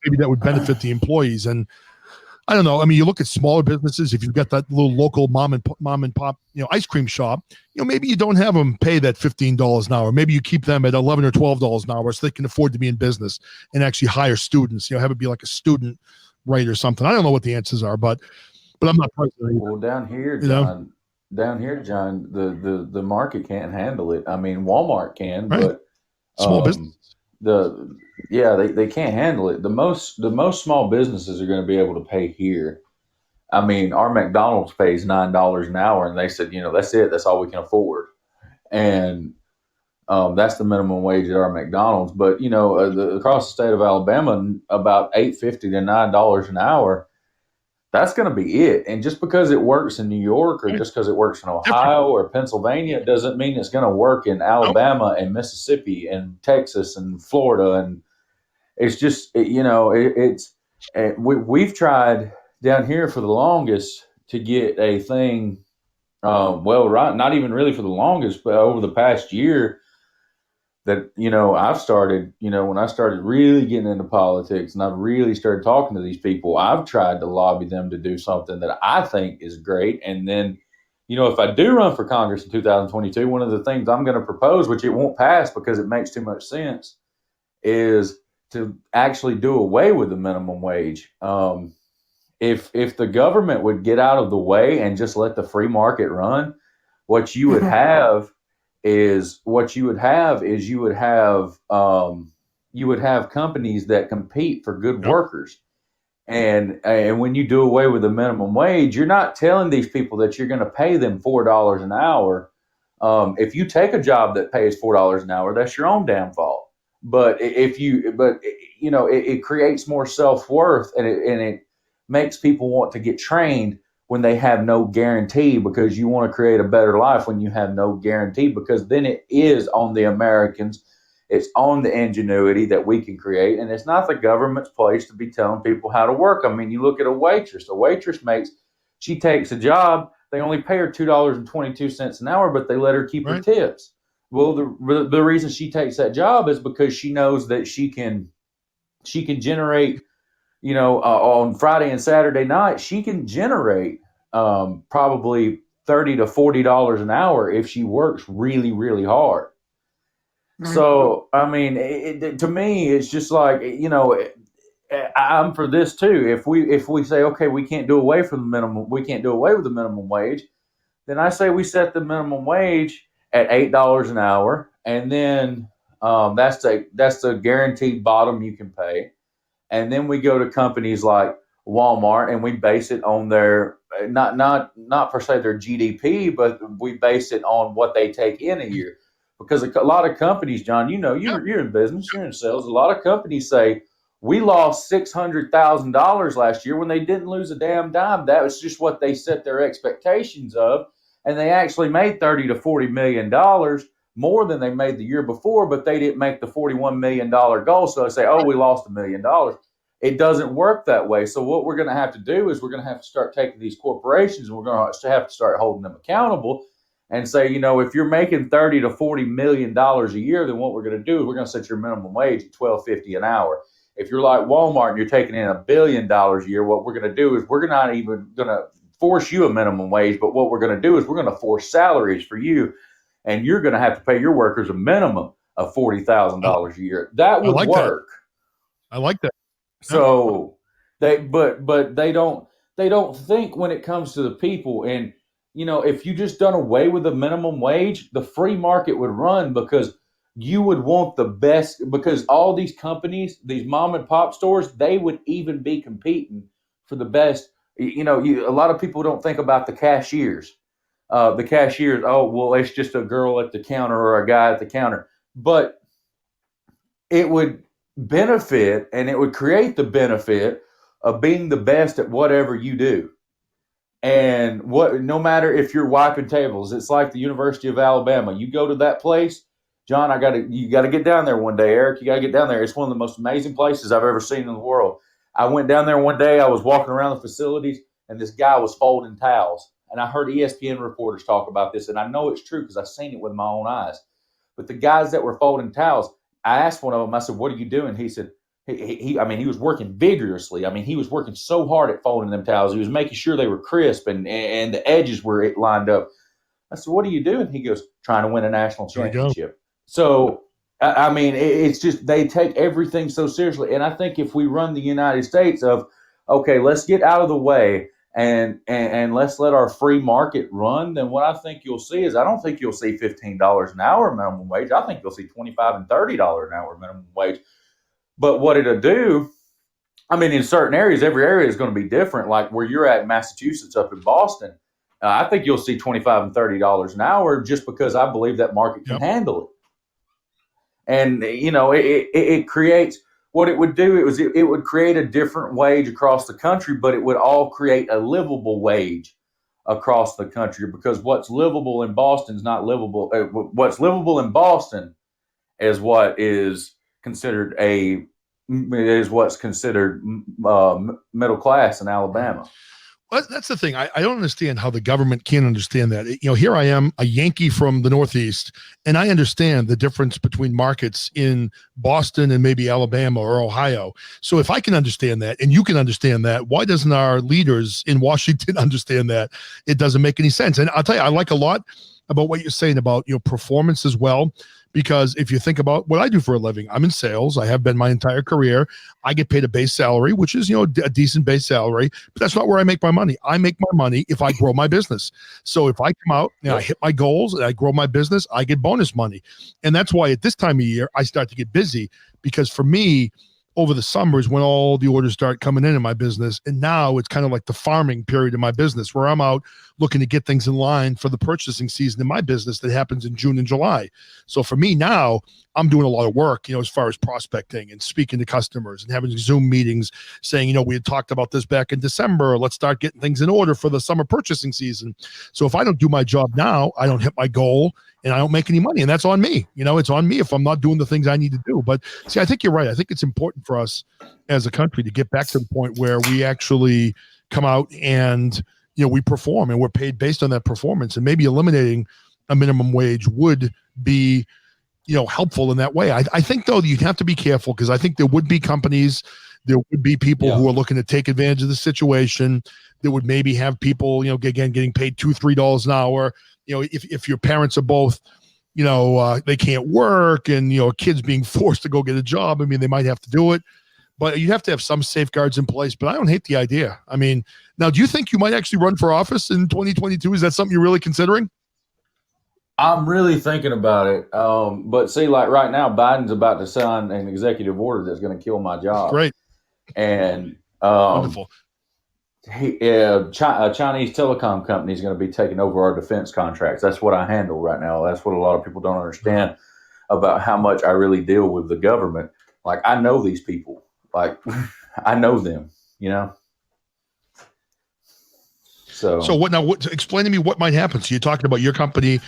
maybe that would benefit the employees. And I don't know. I mean, you look at smaller businesses. If you've got that little local mom and pop, ice cream shop, maybe you don't have them pay that $15 an hour. Maybe you keep them at $11 or $12 an hour so they can afford to be in business and actually hire students. Have it be like a student rate or something. I don't know what the answers are, but I'm not. Well, down here, John, the market can't handle it. I mean, Walmart can, right. But small business. They can't handle it. The most small businesses are going to be able to pay here. I mean, our McDonald's pays $9 an hour, and they said, that's it. That's all we can afford, and that's the minimum wage at our McDonald's. But across the state of Alabama, about $8.50 to $9 an hour. That's going to be it. And just because it works in New York or just because it works in Ohio or Pennsylvania, it doesn't mean it's going to work in Alabama and Mississippi and Texas and Florida. And it's just, we've tried down here for the longest to get a thing Well, right, not even really for the longest, but over the past year that, I've started, when I started really getting into politics and I've really started talking to these people, I've tried to lobby them to do something that I think is great. And then, if I do run for Congress in 2022, one of the things I'm going to propose, which it won't pass because it makes too much sense, is to actually do away with the minimum wage. If the government would get out of the way and just let the free market run, what you would have is you would have companies that compete for good workers. And when you do away with the minimum wage, you're not telling these people that you're going to pay them $4 an hour. If you take a job that pays $4 an hour, that's your own damn fault. But it creates more self worth, and it makes people want to get trained when they have no guarantee, because you want to create a better life when you have no guarantee, because then it is on the Americans. It's on the ingenuity that we can create, and it's not the government's place to be telling people how to work. I mean, you look at a waitress. A waitress she takes a job. They only pay her $2.22 an hour, but they let her keep her tips. Well, the reason she takes that job is because she knows that she can generate, on Friday and Saturday night, she can generate probably $30 to $40 an hour if she works really, really hard. So, I mean, to me, it's just like, I'm for this too. If we say, okay, we can't do away with the minimum wage, then I say we set the minimum wage at $8 an hour, and then that's the guaranteed bottom you can pay. And then we go to companies like Walmart, and we base it on their not per se their GDP, but we base it on what they take in a year. Because a lot of companies, John, you're in business, you're in sales. A lot of companies say we lost $600,000 last year when they didn't lose a damn dime. That was just what they set their expectations of, and they actually made $30 to $40 million more than they made the year before, but they didn't make the $41 million goal. So they say, oh, we lost $1 million. It doesn't work that way. So what we're going to have to do is we're going to have to start taking these corporations, and we're going to have to start holding them accountable and say, if you're making $30 to $40 million a year, then what we're going to do is we're going to set your minimum wage at $12.50 an hour. If you're like Walmart and you're taking in $1 billion a year, what we're going to do is we're not even going to force you a minimum wage, but what we're going to do is we're going to force salaries for you, and you're going to have to pay your workers a minimum of $40,000 a year. That would work. I like that. So but they don't think when it comes to the people. And if you just done away with the minimum wage, the free market would run, because you would want the best, because all these companies, these mom and pop stores, they would even be competing for the best. A lot of people don't think about the cashiers. Oh, well, it's just a girl at the counter or a guy at the counter. But it would benefit, and it would create the benefit of being the best at whatever you do. And no matter if you're wiping tables, it's like the University of Alabama. You go to that place, John, you got to get down there one day, Eric. You got to get down there. It's one of the most amazing places I've ever seen in the world. I went down there one day. I was walking around the facilities, and this guy was folding towels. And I heard ESPN reporters talk about this, and I know it's true because I've seen it with my own eyes. But the guys that were folding towels, I asked one of them, I said, what are you doing? He said, he was working vigorously. I mean, he was working so hard at folding them towels. He was making sure they were crisp and the edges were lined up. I said, what are you doing? He goes, trying to win a national championship. So, I mean, it's just, they take everything so seriously. And I think if we run the United States of, okay, let's get out of the way and let's let our free market run, then what I think you'll see is, I don't think you'll see $15 an hour minimum wage. I think you'll see $25 and $30 an hour minimum wage. But what it'll do, I mean, in certain areas, every area is going to be different. Like where you're at in Massachusetts, up in Boston, I think you'll see $25 and $30 an hour, just because I believe that market can handle it. And, it creates, what it would do, it would create a different wage across the country, but it would all create a livable wage across the country, because what's livable in Boston is not livable. What's livable in Boston is what's considered middle class in Alabama. Well, that's the thing. I don't understand how the government can't understand that. Here I am, a Yankee from the Northeast, and I understand the difference between markets in Boston and maybe Alabama or Ohio. So if I can understand that and you can understand that, why doesn't our leaders in Washington understand that? It doesn't make any sense. And I'll tell you, I like a lot about what you're saying about performance as well. Because if you think about what I do for a living, I'm in sales. I have been my entire career. I get paid a base salary, which is, a decent base salary, but that's not where I make my money. I make my money if I grow my business. So if I come out and I hit my goals and I grow my business, I get bonus money. And that's why at this time of year, I start to get busy, because for me, over the summer is when all the orders start coming in my business. And now it's kind of like the farming period in my business, where I'm out looking to get things in line for the purchasing season in my business that happens in June and July. So for me now, I'm doing a lot of work, as far as prospecting and speaking to customers and having Zoom meetings saying, we had talked about this back in December. Let's start getting things in order for the summer purchasing season. So if I don't do my job now, I don't hit my goal and I don't make any money. And that's on me. It's on me if I'm not doing the things I need to do. But see, I think you're right. I think it's important for us as a country to get back to the point where we actually come out and, we perform and we're paid based on that performance. And maybe eliminating a minimum wage would be, helpful in that way. I think, though, you'd have to be careful, because I think there would be companies, there would be people who are looking to take advantage of the situation. That would maybe have people, again, getting paid $2-3 an hour. If your parents are both, they can't work, and, kids being forced to go get a job. I mean, they might have to do it, but you have to have some safeguards in place. But I don't hate the idea. I mean, now, do you think you might actually run for office in 2022? Is that something you're really considering? I'm really thinking about it. But see, like right now, Biden's about to sign an executive order that's going to kill my job. Great. And Wonderful. A Chinese telecom company is going to be taking over our defense contracts. That's what I handle right now. That's what a lot of people don't understand about how much I really deal with the government. Like, I know these people. Like, I know them, So what now? Explain to me what might happen. So you're talking about your company.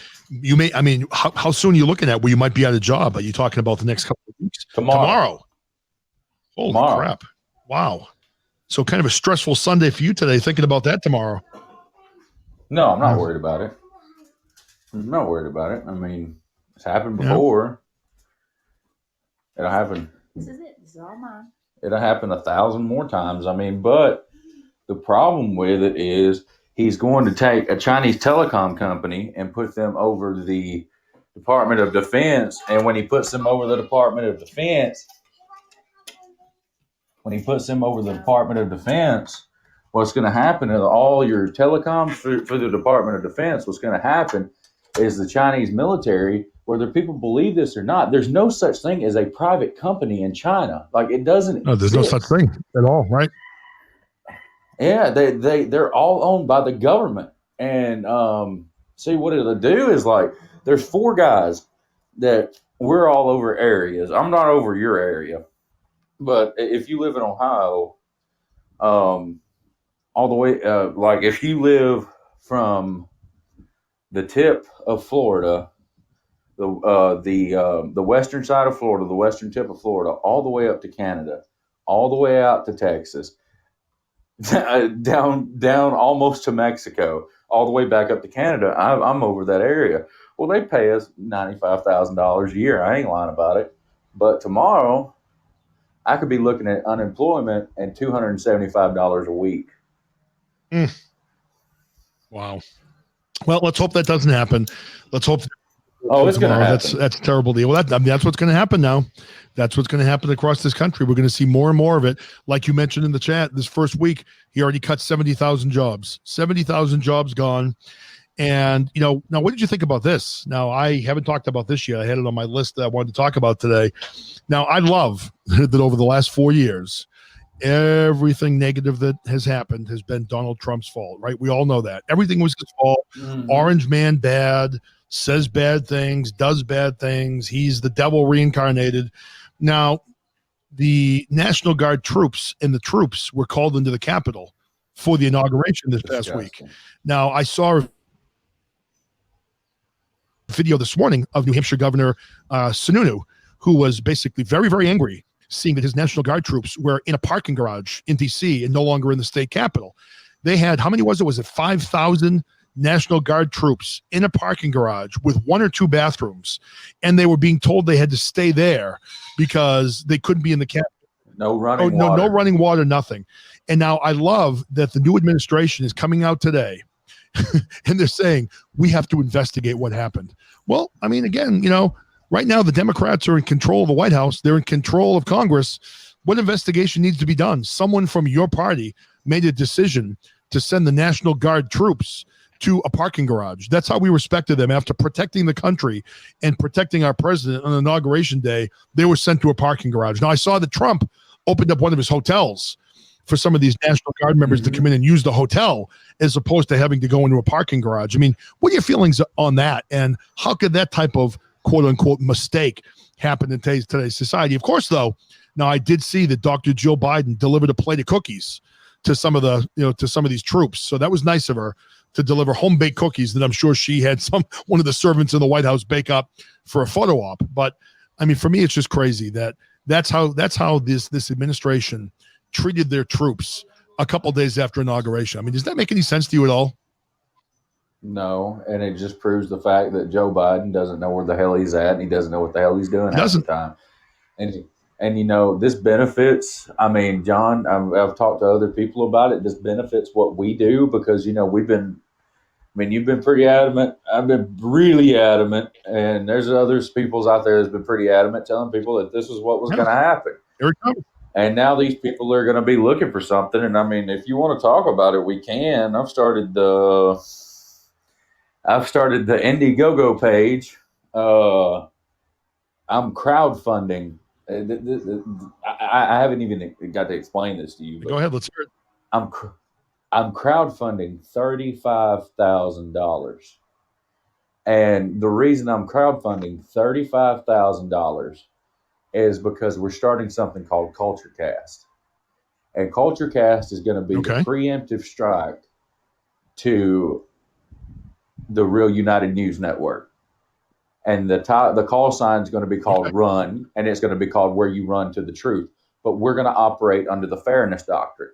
How soon are you looking at where you might be out of job? Are you talking about the next couple of weeks? Tomorrow. Holy crap. Wow. So kind of a stressful Sunday for you today, thinking about that tomorrow. No, I'm not worried about it. I'm not worried about it. I mean, it's happened before. It'll happen. This is it. This is all mine. It'll happen 1,000 more times. I mean, but the problem with it is he's going to take a Chinese telecom company and put them over the Department of Defense. And when he puts them over the Department of Defense, what's going to happen is all your telecoms for the Department of Defense, what's going to happen is the Chinese military, whether people believe this or not, there's no such thing as a private company in China. Like, it doesn't No, there's no such thing at all, right? Yeah, they're all owned by the government. And see, what it'll do is, like, there's 4 guys that we're all over areas. I'm not over your area. But if you live in Ohio, all the way, like if you live from the tip of Florida, the western side of Florida, the western tip of Florida, all the way up to Canada, all the way out to Texas, down almost to Mexico, all the way back up to Canada, I'm over that area. Well, they pay us $95,000 a year. I ain't lying about it. But tomorrow, I could be looking at unemployment and $275 a week. Wow. Well, let's hope that doesn't happen. Let's hope. It's going to happen. That's a terrible deal. Well, that's what's going to happen now. That's what's going to happen across this country. We're going to see more and more of it. Like you mentioned in the chat, this first week, he already cut 70,000 jobs. 70,000 jobs gone. And, now what did you think about this? Now, I haven't talked about this yet. I had it on my list that I wanted to talk about today. Now, I love that over the last 4 years, everything negative that has happened has been Donald Trump's fault, right? We all know that. Everything was his fault. Mm-hmm. Orange man bad, says bad things, does bad things. He's the devil reincarnated. Now, the National Guard troops and the troops were called into the Capitol for the inauguration this past week. Now, I saw a video this morning of New Hampshire Governor Sununu, who was basically very, very angry seeing that his National Guard troops were in a parking garage in D.C. and no longer in the state capitol. They had, how many was it? Was it 5,000 National Guard troops in a parking garage with 1 or 2 bathrooms, and they were being told they had to stay there because they couldn't be in the Capitol. No running water. No running water, nothing. And now I love that the new administration is coming out today and they're saying we have to investigate what happened. Well, I mean, again, right now the Democrats are in control of the White House. They're in control of Congress. What investigation needs to be done? Someone from your party made a decision to send the National Guard troops to a parking garage. That's how we respected them. After protecting the country and protecting our president on Inauguration Day, they were sent to a parking garage. Now, I saw that Trump opened up one of his hotels for some of these National Guard members to come in and use the hotel as opposed to having to go into a parking garage. I mean, what are your feelings on that? And how could that type of quote unquote mistake happen in today's society? Of course, though, now I did see that Dr. Jill Biden delivered a plate of cookies to some of these troops. So that was nice of her to deliver home-baked cookies that I'm sure she had one of the servants in the White House bake up for a photo op. But I mean, for me, it's just crazy that's how this administration treated their troops a couple days after inauguration. I mean, does that make any sense to you at all? No, and it just proves the fact that Joe Biden doesn't know where the hell he's at, and he doesn't know what the hell he's doing half the time. And this benefits. I mean, John, I've talked to other people about it. This benefits what we do because you've been pretty adamant. I've been really adamant, and there's others people's out there that's been pretty adamant, telling people that this is what was going to happen. Here it comes. And now these people are going to be looking for something. And I mean, if you want to talk about it, we can. I've started the Indiegogo page. I'm crowdfunding. I haven't even got to explain this to you. Go ahead. Let's hear it. I'm crowdfunding $35,000. And the reason I'm crowdfunding $35,000 is because we're starting something called Culture Cast. And Culture Cast is going to be the preemptive strike to the Real United News Network. And the call sign is going to be called Run, and it's going to be called Where You Run to the Truth. But we're going to operate under the Fairness Doctrine.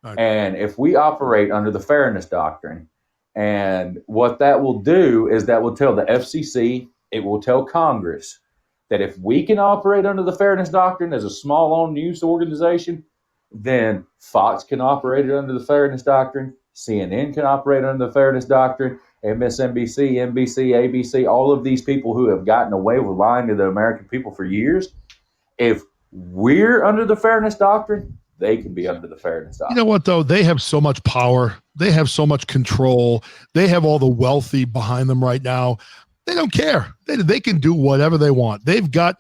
Okay. And if we operate under the Fairness Doctrine, and what that will do is that will tell the FCC, it will tell Congress that if we can operate under the Fairness Doctrine as a small-owned news organization, then Fox can operate under the Fairness Doctrine, CNN can operate under the Fairness Doctrine, MSNBC, NBC, ABC, all of these people who have gotten away with lying to the American people for years, if we're under the Fairness Doctrine, they can be under the Fairness Doctrine. You know what, though? They have so much power. They have so much control. They have all the wealthy behind them right now. They don't care. They can do whatever they want. They've got,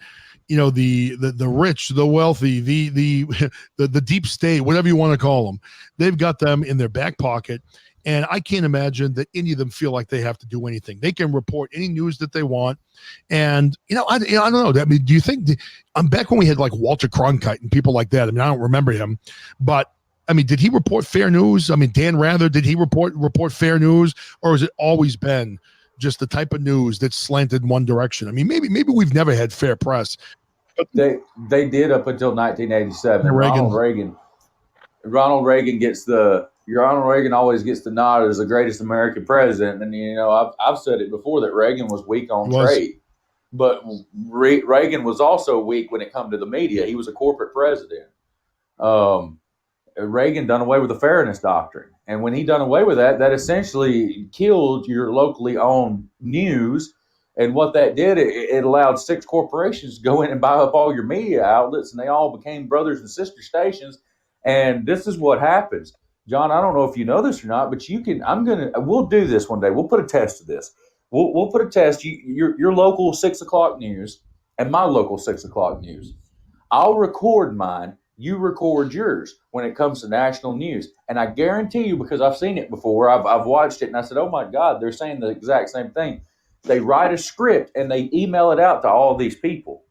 the rich, the wealthy, the deep state, whatever you want to call them. They've got them in their back pocket. And I can't imagine that any of them feel like they have to do anything. They can report any news that they want. And, I don't know. I mean, do you think I'm back when we had like Walter Cronkite and people like that? I mean, I don't remember him, but I mean, did he report fair news? I mean, Dan Rather, did he report fair news, or has it always been just the type of news that's slanted in one direction? I mean, maybe we've never had fair press. But they did up until 1987. Ronald Reagan always gets the nod as the greatest American president. And, I've said it before that Reagan was weak on trade. But Reagan was also weak when it come to the media. He was a corporate president. Reagan done away with the Fairness Doctrine. And when he done away with that essentially killed your locally owned news. And what that did, it allowed 6 corporations to go in and buy up all your media outlets, and they all became brothers and sister stations. And this is what happens. John, I don't know if you know this or not, but we'll do this one day. We'll put a test to this. We'll put a test. Your local 6 o'clock news and my local 6 o'clock news. I'll record mine. You record yours when it comes to national news. And I guarantee you, because I've seen it before, I've watched it, and I said, oh my God, they're saying the exact same thing. They write a script and they email it out to all these people,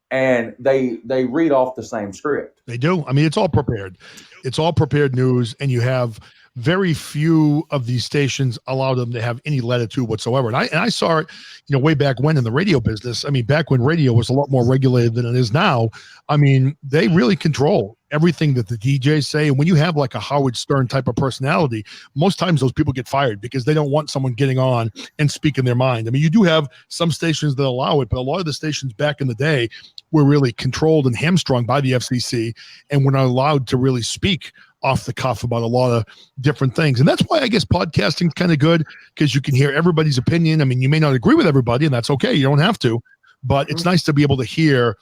and they read off the same script. They do. I mean, it's all prepared. It's all prepared news, and you have very few of these stations allow them to have any latitude whatsoever. And I saw it, way back when in the radio business. I mean, back when radio was a lot more regulated than it is now. I mean, they really control everything that the DJs say. And when you have like a Howard Stern type of personality, most times those people get fired because they don't want someone getting on and speaking their mind. I mean, you do have some stations that allow it, but a lot of the stations back in the day were really controlled and hamstrung by the FCC and were not allowed to really speak off the cuff about a lot of different things. And that's why I guess podcasting is kind of good, because you can hear everybody's opinion. I mean, you may not agree with everybody, and that's okay. You don't have to, but it's nice to be able to hear,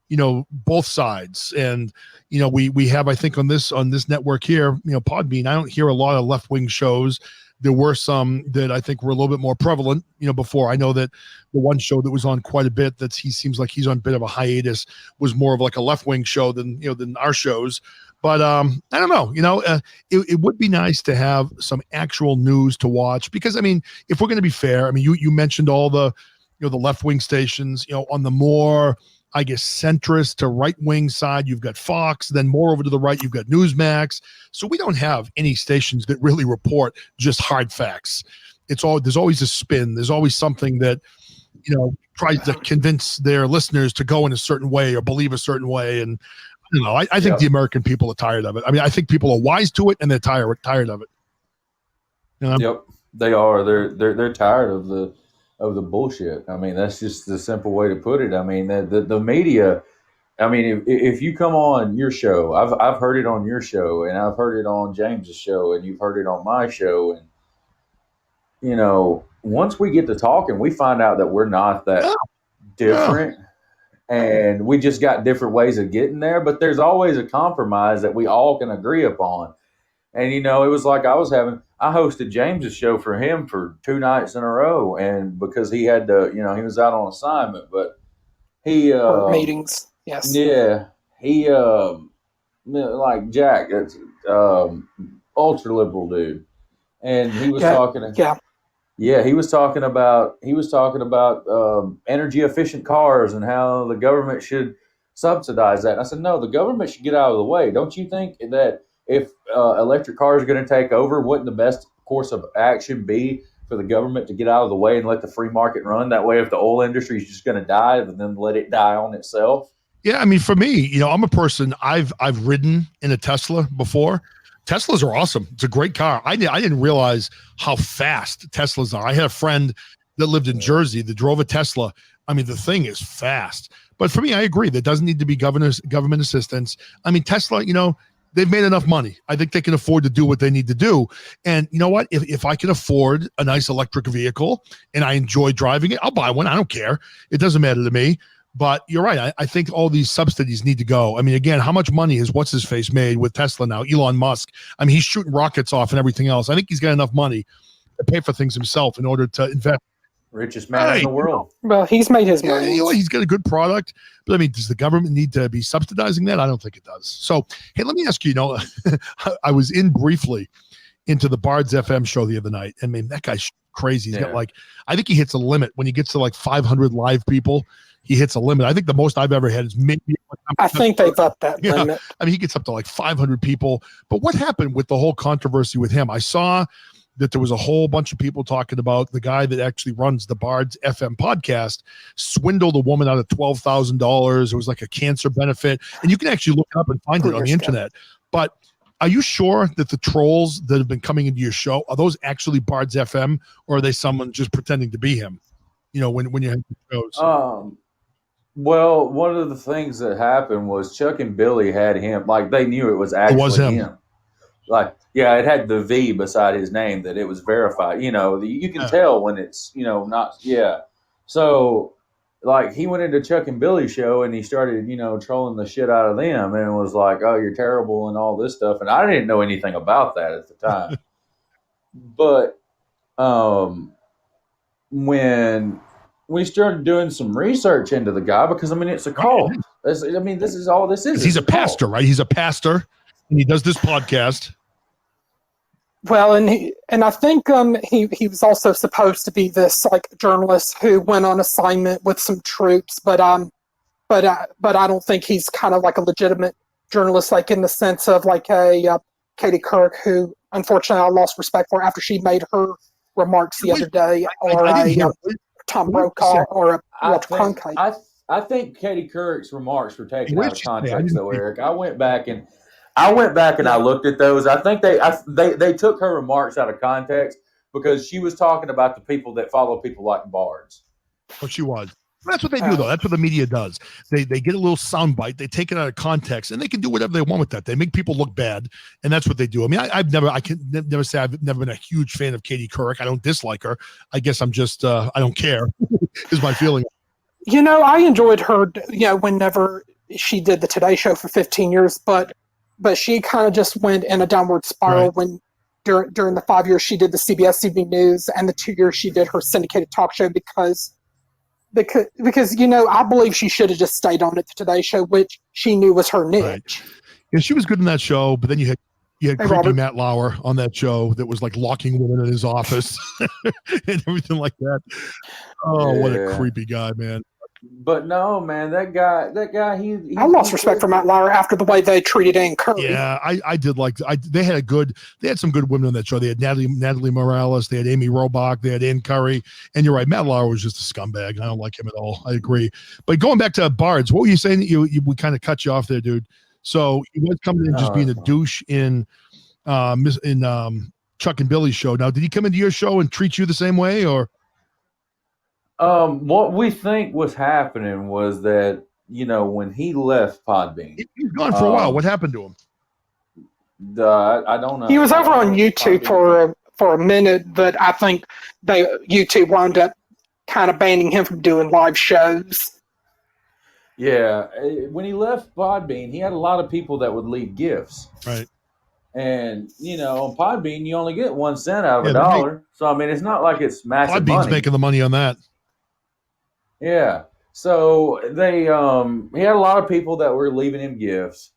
you know, both sides. And, you know, we have, I think on this network here, you know, Podbean, I don't hear a lot of left-wing shows. There were some that I think were a little bit more prevalent, you know, before. I know that the one show that was on quite a bit, that he seems like he's on a bit of a hiatus, was more of like a left-wing show than our shows. But I don't know, you know, it would be nice to have some actual news to watch, because, I mean, if we're going to be fair, I mean, you mentioned all the, you know, the left-wing stations, you know, on the more, I guess, centrist to right-wing side, you've got Fox, then more over to the right, you've got Newsmax. So we don't have any stations that really report just hard facts. There's always a spin. There's always something that, you know, tries to convince their listeners to go in a certain way or believe a certain way. And I don't know, I think the American people are tired of it. I mean, I think people are wise to it and they're tired of it. You know? Yep, they are. They're tired of the bullshit. I mean, that's just the simple way to put it. I mean, the media. I mean, if you come on your show, I've heard it on your show, and I've heard it on James's show, and you've heard it on my show, and you know, once we get to talking, we find out that we're not that different. And we just got different ways of getting there, but there's always a compromise that we all can agree upon. And, you know, it was like I hosted James's show for him for 2 nights in a row. And because he had to, you know, he was out on assignment, but he, meetings. Yes. Yeah. He, like Jack, ultra liberal dude. And he was talking. Yeah, he was talking about energy efficient cars and how the government should subsidize that. And I said, no, the government should get out of the way. Don't you think that if electric cars are going to take over, wouldn't the best course of action be for the government to get out of the way and let the free market run? That way, if the oil industry is just going to die, then let it die on itself. Yeah, I mean, for me, you know, I'm a person. I've ridden in a Tesla before. Teslas are awesome. It's a great car. I didn't realize how fast Teslas are. I had a friend that lived in Jersey that drove a Tesla. I mean, the thing is fast. But for me, I agree. There doesn't need to be government assistance. I mean, Tesla, you know, they've made enough money. I think they can afford to do what they need to do. And you know what? If I can afford a nice electric vehicle and I enjoy driving it, I'll buy one. I don't care. It doesn't matter to me. But you're right. I think all these subsidies need to go. I mean, again, how much money has what's-his-face made with Tesla now? Elon Musk. I mean, he's shooting rockets off and everything else. I think he's got enough money to pay for things himself in order to invest. Richest man in the world. Well, he's made his money. You know, he's got a good product. But, I mean, does the government need to be subsidizing that? I don't think it does. So, hey, let me ask you, you know, I was in briefly into the Bards FM show the other night. I mean, that guy's crazy. He's got like, I think he hits a limit when he gets to like 500 live people. He hits a limit. I think the most I've ever had is maybe. I think they've upped that limit. I mean, he gets up to like 500 people. But what happened with the whole controversy with him? I saw that there was a whole bunch of people talking about the guy that actually runs the Bards FM podcast swindled a woman out of $12,000. It was like a cancer benefit. And you can actually look it up and find it on the internet. But are you sure that the trolls that have been coming into your show, are those actually Bards FM, or are they someone just pretending to be him? You know, when you have the shows. Well, one of the things that happened was Chuck and Billy had him, like they knew it was actually him. Like, yeah, it had the V beside his name that it was verified. You know, you can tell when it's, you know, not, So, like, he went into Chuck and Billy's show and he started, you know, trolling the shit out of them and was like, oh, you're terrible and all this stuff. And I didn't know anything about that at the time. But when we started doing some research into the guy, because I mean, it's a cult. I mean, this is all this is. He's a pastor, right? He's a pastor, and he does this podcast. Well, and I think he was also supposed to be this like journalist who went on assignment with some troops, but I don't think he's kind of like a legitimate journalist, like in the sense of like a Katie Couric, who unfortunately I lost respect for after she made her remarks the other day, or Tom Brokaw or a Walter Cronkite. I think Katie Couric's remarks were taken out of context, though, Eric. I went back and I went back and I Yeah. looked at those. I think they took her remarks out of context because she was talking about the people that follow people like Bards. What she was. That's what they do, though. That's what the media does. They get a little soundbite, they take it out of context, and they can do whatever they want with that. They make people look bad, and that's what they do. I mean, I can never say I've never been a huge fan of Katie Couric. I don't dislike her. I guess I'm just I don't care. Is my feeling. I enjoyed her. Whenever she did the Today Show for 15 years, but she kind of just went in a downward spiral when during the 5 years she did the CBS Evening News and the 2 years she did her syndicated talk show because I believe she should have just stayed on at the Today Show, which she knew was her niche. Right. Yeah, she was good in that show, but then you had creepy Robert. Matt Lauer on that show that was like locking women in his office and everything like that. Oh, what a creepy guy, man. But no, man, that guy, he I lost respect for Matt Lauer after the way they treated Ann Curry. Yeah, I did like. They had some good women on that show. They had Natalie Morales, they had Amy Robach, they had Ann Curry, and you're right, Matt Lauer was just a scumbag. I don't like him at all. I agree. But going back to Bards, what were you saying? We kind of cut you off there, dude. So he was coming in just being a douche in Chuck and Billy's show. Now, did he come into your show and treat you the same way, or? What we think was happening was that, when he left Podbean. He's gone for a while. What happened to him? I don't know. He was over on YouTube for a minute, but I think YouTube wound up kind of banning him from doing live shows. Yeah. When he left Podbean, he had a lot of people that would leave gifts. Right. And, on Podbean, you only get 1 cent out of $1. So, I mean, it's not like it's massive Podbean's money. making the money on that. Yeah. So they he had a lot of people that were leaving him gifts.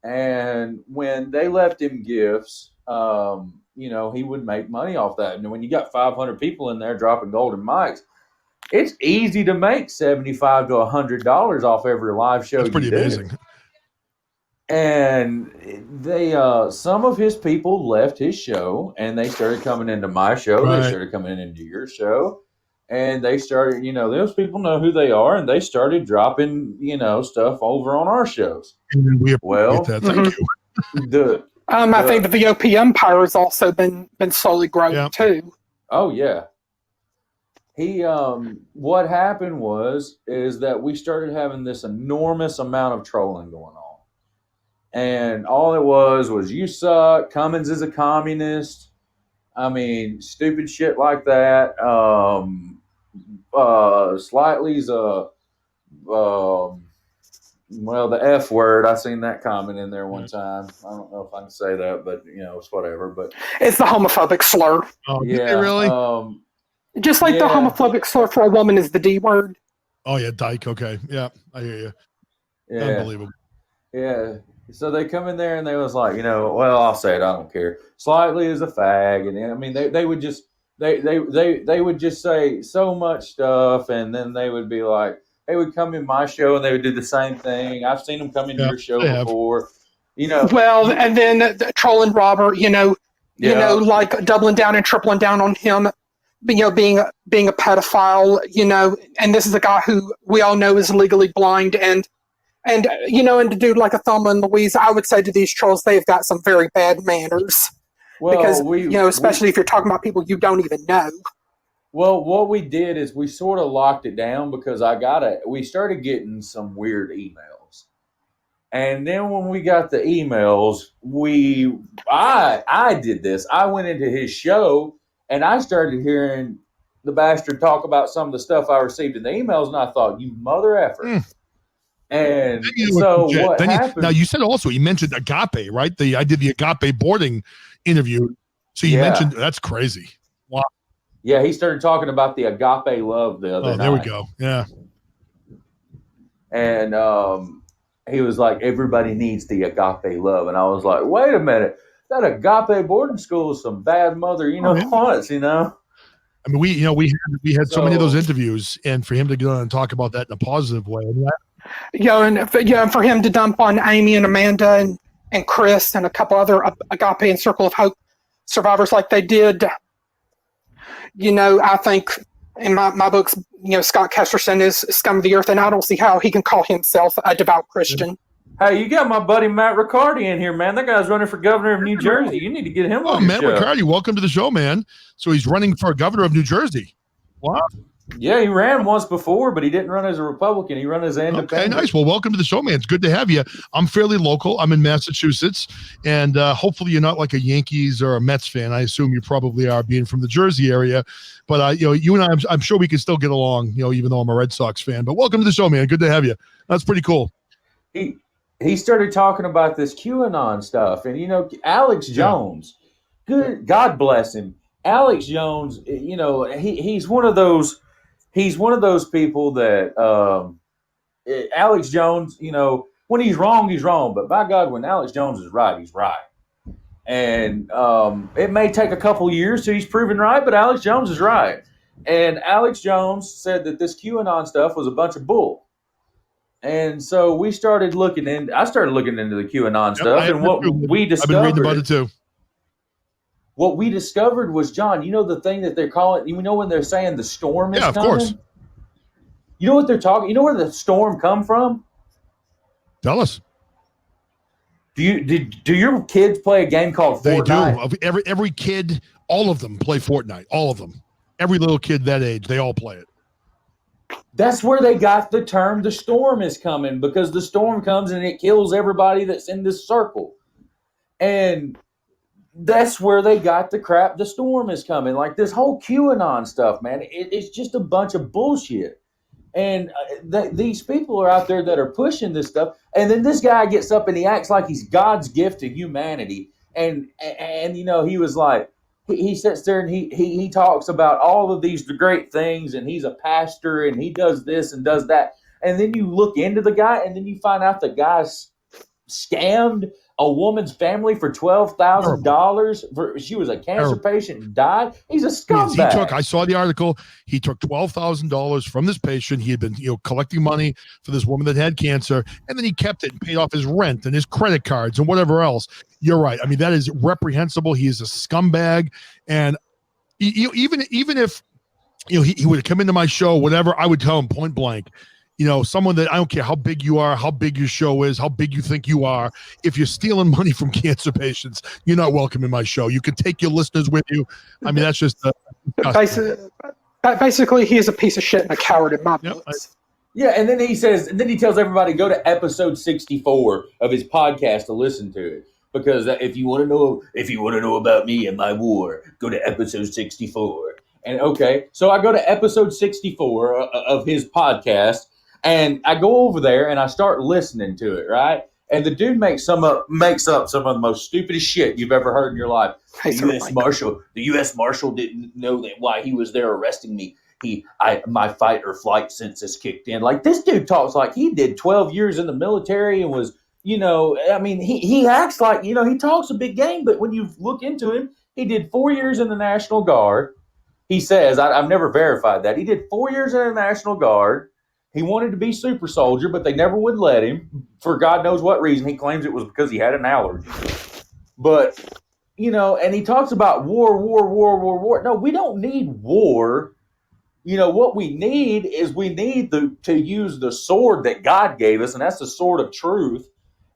And when they left him gifts, he would make money off that. And when you got 500 people in there dropping golden mics, it's easy to make $75 to $100 off every live show. That's pretty amazing. And they some of his people left his show and they started coming into my show. Right. They started coming into your show. And they started, those people know who they are, and they started dropping, stuff over on our shows. And we appreciate that. Thank you. I think the VOP Empire has also been slowly growing too. Oh yeah. He what happened is that we started having this enormous amount of trolling going on. And all it was you suck, Cummings is a communist. I mean, stupid shit like that. Slightly's the F word. I seen that comment in there one time. I don't know if I can say that, but it's whatever. But it's the homophobic slur. Oh, yeah, really? Just like the homophobic slur for a woman is the D word. Oh yeah, dyke. Okay, yeah, I hear you. Yeah. Unbelievable. Yeah. So they come in there and they was like, well, I'll say it. I don't care. Slightly is a fag, and I mean, they would just they would just say so much stuff, and then they would be like, they would come in my show and they would do the same thing. I've seen them come in your show before, Well, and then trolling Robert, like doubling down and tripling down on him, being a pedophile, and this is a guy who we all know is legally blind and to do like a Thelma and Louise, I would say to these trolls, they've got some very bad manners. Well, because, especially if you're talking about people you don't even know. Well, what we did is we sort of locked it down because we started getting some weird emails. And then when we got the emails, I did this. I went into his show and I started hearing the bastard talk about some of the stuff I received in the emails, and I thought, you mother effer. And so what happened? Now you said also he mentioned agape, right? I did the agape boarding interview. So you mentioned that's crazy. Wow. Yeah, he started talking about the agape love the other night. There we go. Yeah. And he was like, everybody needs the agape love. And I was like, wait a minute. That agape boarding school is some bad mother, what, I mean, we had so many of those interviews, and for him to go on and talk about that in a positive way. And for him to dump on Amy and Amanda and Chris and a couple other Agape and Circle of Hope survivors like they did, I think in my books, Scott Kesterson is scum of the earth, and I don't see how he can call himself a devout Christian. Hey, you got my buddy Matt Riccardi in here, man. That guy's running for governor of New Jersey. You need to get him Oh, on your Matt show. Riccardi, welcome to the show, man. So he's running for governor of New Jersey. Wow. Yeah, he ran once before, but he didn't run as a Republican. He ran as an independent. Okay, nice. Well, welcome to the show, man. It's good to have you. I'm fairly local. I'm in Massachusetts, and hopefully you're not like a Yankees or a Mets fan. I assume you probably are, being from the Jersey area. But you and I'm sure we can still get along. Even though I'm a Red Sox fan. But welcome to the show, man. Good to have you. That's pretty cool. He started talking about this QAnon stuff, and Alex Jones, good God bless him. Alex Jones, he's one of those. He's one of those people that Alex Jones, when he's wrong. But by God, when Alex Jones is right, he's right. And it may take a couple years till he's proven right, but Alex Jones is right. And Alex Jones said that this QAnon stuff was a bunch of bull. And so I started looking into the QAnon stuff, and what we discovered. I've been reading about it too. What we discovered was, John, the thing that they're calling, when they're saying the storm is coming? Yeah, of course. You know what they're talking? You know where the storm come from? Tell us. Do your kids play a game called Fortnite? They do. Every kid, all of them play Fortnite. All of them. Every little kid that age, they all play it. That's where they got the term "the storm is coming," because the storm comes and it kills everybody that's in this circle. And that's where they got the crap. The storm is coming. Like this whole QAnon stuff, man. It's just a bunch of bullshit. And these people are out there that are pushing this stuff. And then this guy gets up and he acts like he's God's gift to humanity. And he was like, he sits there and he talks about all of these great things. And he's a pastor and he does this and does that. And then you look into the guy and then you find out the guy's scammed a woman's family for $12,000. She was a cancer patient and died. He's a scumbag. I saw the article. He took $12,000 from this patient. He had been, collecting money for this woman that had cancer, and then he kept it and paid off his rent and his credit cards and whatever else. You're right. I mean, that is reprehensible. He is a scumbag, and even if he would have come into my show, whatever, I would tell him point blank. Someone that I don't care how big you are, how big your show is, how big you think you are. If you're stealing money from cancer patients, you're not welcome in my show. You can take your listeners with you. I mean, that's just basically he is a piece of shit and a coward in my books. Yeah, and then he tells everybody go to episode 64 of his podcast to listen to it. Because if you want to know about me and my war, go to episode 64. And okay, so I go to episode 64 of his podcast. And I go over there and I start listening to it, right? And the dude makes up some of the most stupidest shit you've ever heard in your life. The U.S. Marshal didn't know that why he was there arresting me. My fight or flight senses kicked in. Like this dude talks like he did 12 years in the military and was, he acts like, he talks a big game, but when you look into him, he did 4 years in the National Guard. He says, I've never verified that. He did 4 years in the National Guard. He wanted to be super soldier, but they never would let him for God knows what reason. He claims it was because he had an allergy. But, and he talks about war. No, we don't need war. What we need is to use the sword that God gave us, and that's the sword of truth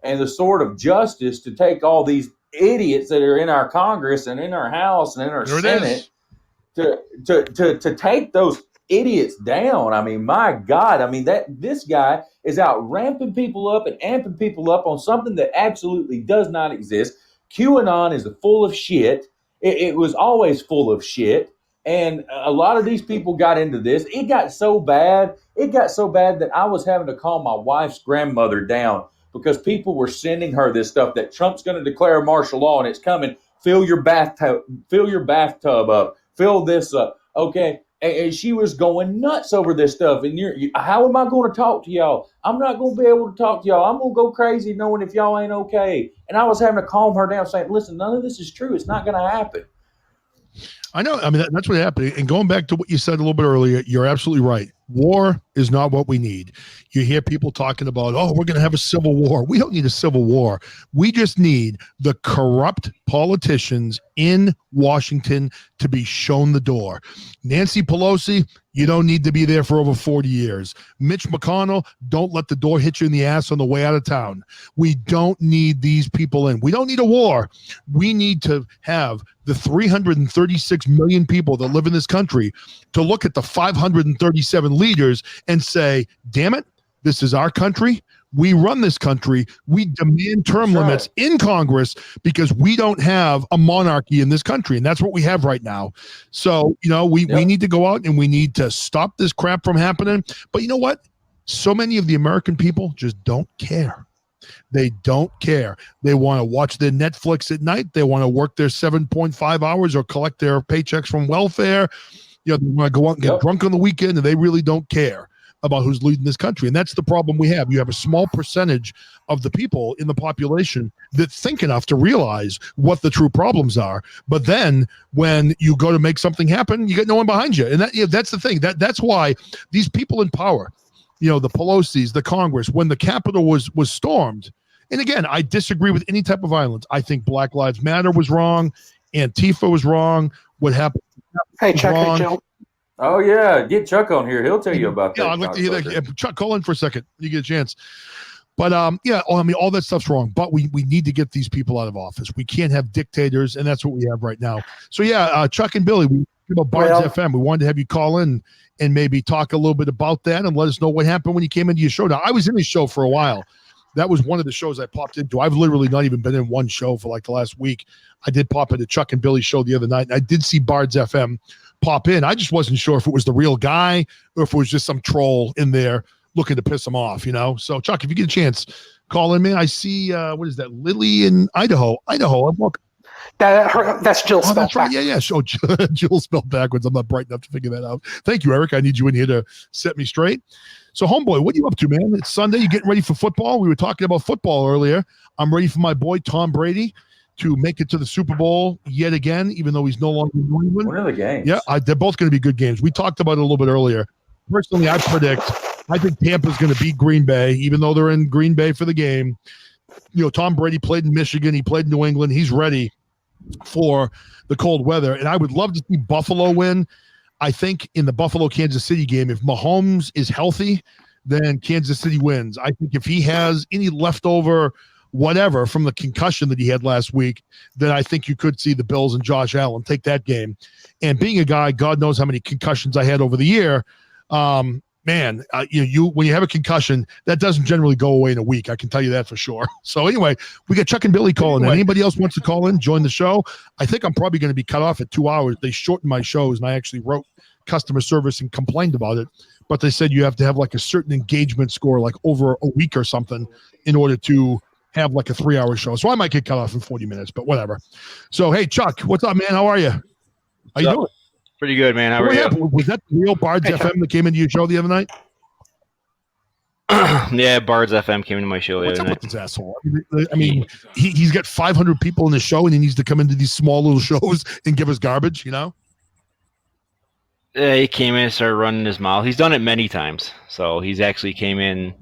and the sword of justice to take all these idiots that are in our Congress and in our House and in our Senate to take those idiots down. I mean, my God. I mean, this guy is out ramping people up and amping people up on something that absolutely does not exist. QAnon is full of shit. It was always full of shit. And a lot of these people got into this. It got so bad that I was having to call my wife's grandmother down because people were sending her this stuff that Trump's going to declare martial law and it's coming. Fill your bathtub up. Fill this up. Okay. And she was going nuts over this stuff. And how am I going to talk to y'all? I'm not going to be able to talk to y'all. I'm going to go crazy knowing if y'all ain't okay. And I was having to calm her down saying, listen, none of this is true. It's not going to happen. I know. I mean, that's what happened. And going back to what you said a little bit earlier, you're absolutely right. War is not what we need. You hear people talking about, we're going to have a civil war. We don't need a civil war. We just need the corrupt politicians in Washington to be shown the door. Nancy Pelosi, You don't need to be there for over 40 years. Mitch McConnell, don't let the door hit you in the ass on the way out of town. We don't need these people in. We don't need a war. We need to have the 336 million people that live in this country to look at the 537 leaders and say, damn it, this is our country. We run this country. We demand term limits in Congress because we don't have a monarchy in this country. And that's what we have right now. So, we need to go out and we need to stop this crap from happening. But you know what? So many of the American people just don't care. They don't care. They want to watch their Netflix at night. They want to work their 7.5 hours or collect their paychecks from welfare. They want to go out and get drunk on the weekend, and they really don't care about who's leading this country. And that's the problem we have. You have a small percentage of the people in the population that think enough to realize what the true problems are. But then when you go to make something happen, you get no one behind you. And that's the thing. That's why these people in power, the Pelosi's, the Congress, when the Capitol was stormed, and again, I disagree with any type of violence. I think Black Lives Matter was wrong. Antifa was wrong. What happened? Hey, Chuck, hey, Jill. Oh, yeah. Get Chuck on here. He'll tell you about that. Yeah, I'd like to hear that. Yeah, Chuck, call in for a second. You get a chance. But, all that stuff's wrong. But we need to get these people out of office. We can't have dictators, and that's what we have right now. So, Chuck and Billy, we about Bards FM. We wanted to have you call in and maybe talk a little bit about that and let us know what happened when you came into your show. Now, I was in the show for a while. That was one of the shows I popped into. I've literally not even been in one show for like the last week. I did pop into Chuck and Billy's show the other night, and I did see Bards FM pop in. I just wasn't sure if it was the real guy or if it was just some troll in there looking to piss him off, So, Chuck, if you get a chance, call in, man. I see, what is that, Lily in Idaho. I'm welcome. That's Jill spelled that's right. Yeah. So Jill spelled backwards. I'm not bright enough to figure that out. Thank you, Eric. I need you in here to set me straight. So, homeboy, what are you up to, man? It's Sunday. You getting ready for football? We were talking about football earlier. I'm ready for my boy Tom Brady to make it to the Super Bowl yet again, even though he's no longer in New England. When are the games? Yeah, they're both going to be good games. We talked about it a little bit earlier. Personally, I think Tampa's going to beat Green Bay, even though they're in Green Bay for the game. Tom Brady played in Michigan. He played in New England. He's ready for the cold weather. And I would love to see Buffalo win. I think in the Buffalo-Kansas City game, if Mahomes is healthy, then Kansas City wins. I think if he has any leftover whatever from the concussion that he had last week, then I think you could see the Bills and Josh Allen take that game. And being a guy, God knows how many concussions I had over the year, when you have a concussion, that doesn't generally go away in a week. I can tell you that for sure. So anyway, we got Chuck and Billy calling in. Anybody else wants to call in, join the show? I think I'm probably going to be cut off at 2 hours. They shortened my shows, and I actually wrote customer service and complained about it. But they said you have to have like a certain engagement score, like over a week or something, in order to have like a 3-hour show. So I might get cut off in 40 minutes, but whatever. So, hey, Chuck, what's up, man? How are you? How you doing? Pretty good, man. How are you? Was that the real Bards FM that came into your show the other night? Yeah, Bards FM came into my show the What's other up night. with this asshole? I mean, he's got 500 people in the show, and he needs to come into these small little shows and give us garbage, Yeah, he came in and started running his mouth. He's done it many times. So he's actually came in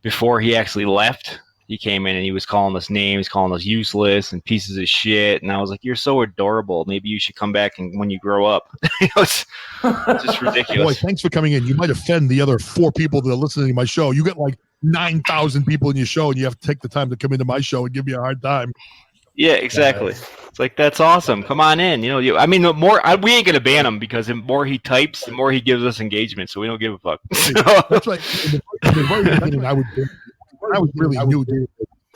before he actually left. He came in and he was calling us names, calling us useless and pieces of shit. And I was like, you're so adorable. Maybe you should come back and when you grow up. It's just ridiculous. Boy, thanks for coming in. You might offend the other 4 people that are listening to my show. You get like 9,000 people in your show, and you have to take the time to come into my show and give me a hard time. Yeah, exactly. It's like, that's awesome. Come on in. The more we ain't gonna ban him because the more he types, the more he gives us engagement. So we don't give a fuck. That's right. The very beginning, I was really new, dude.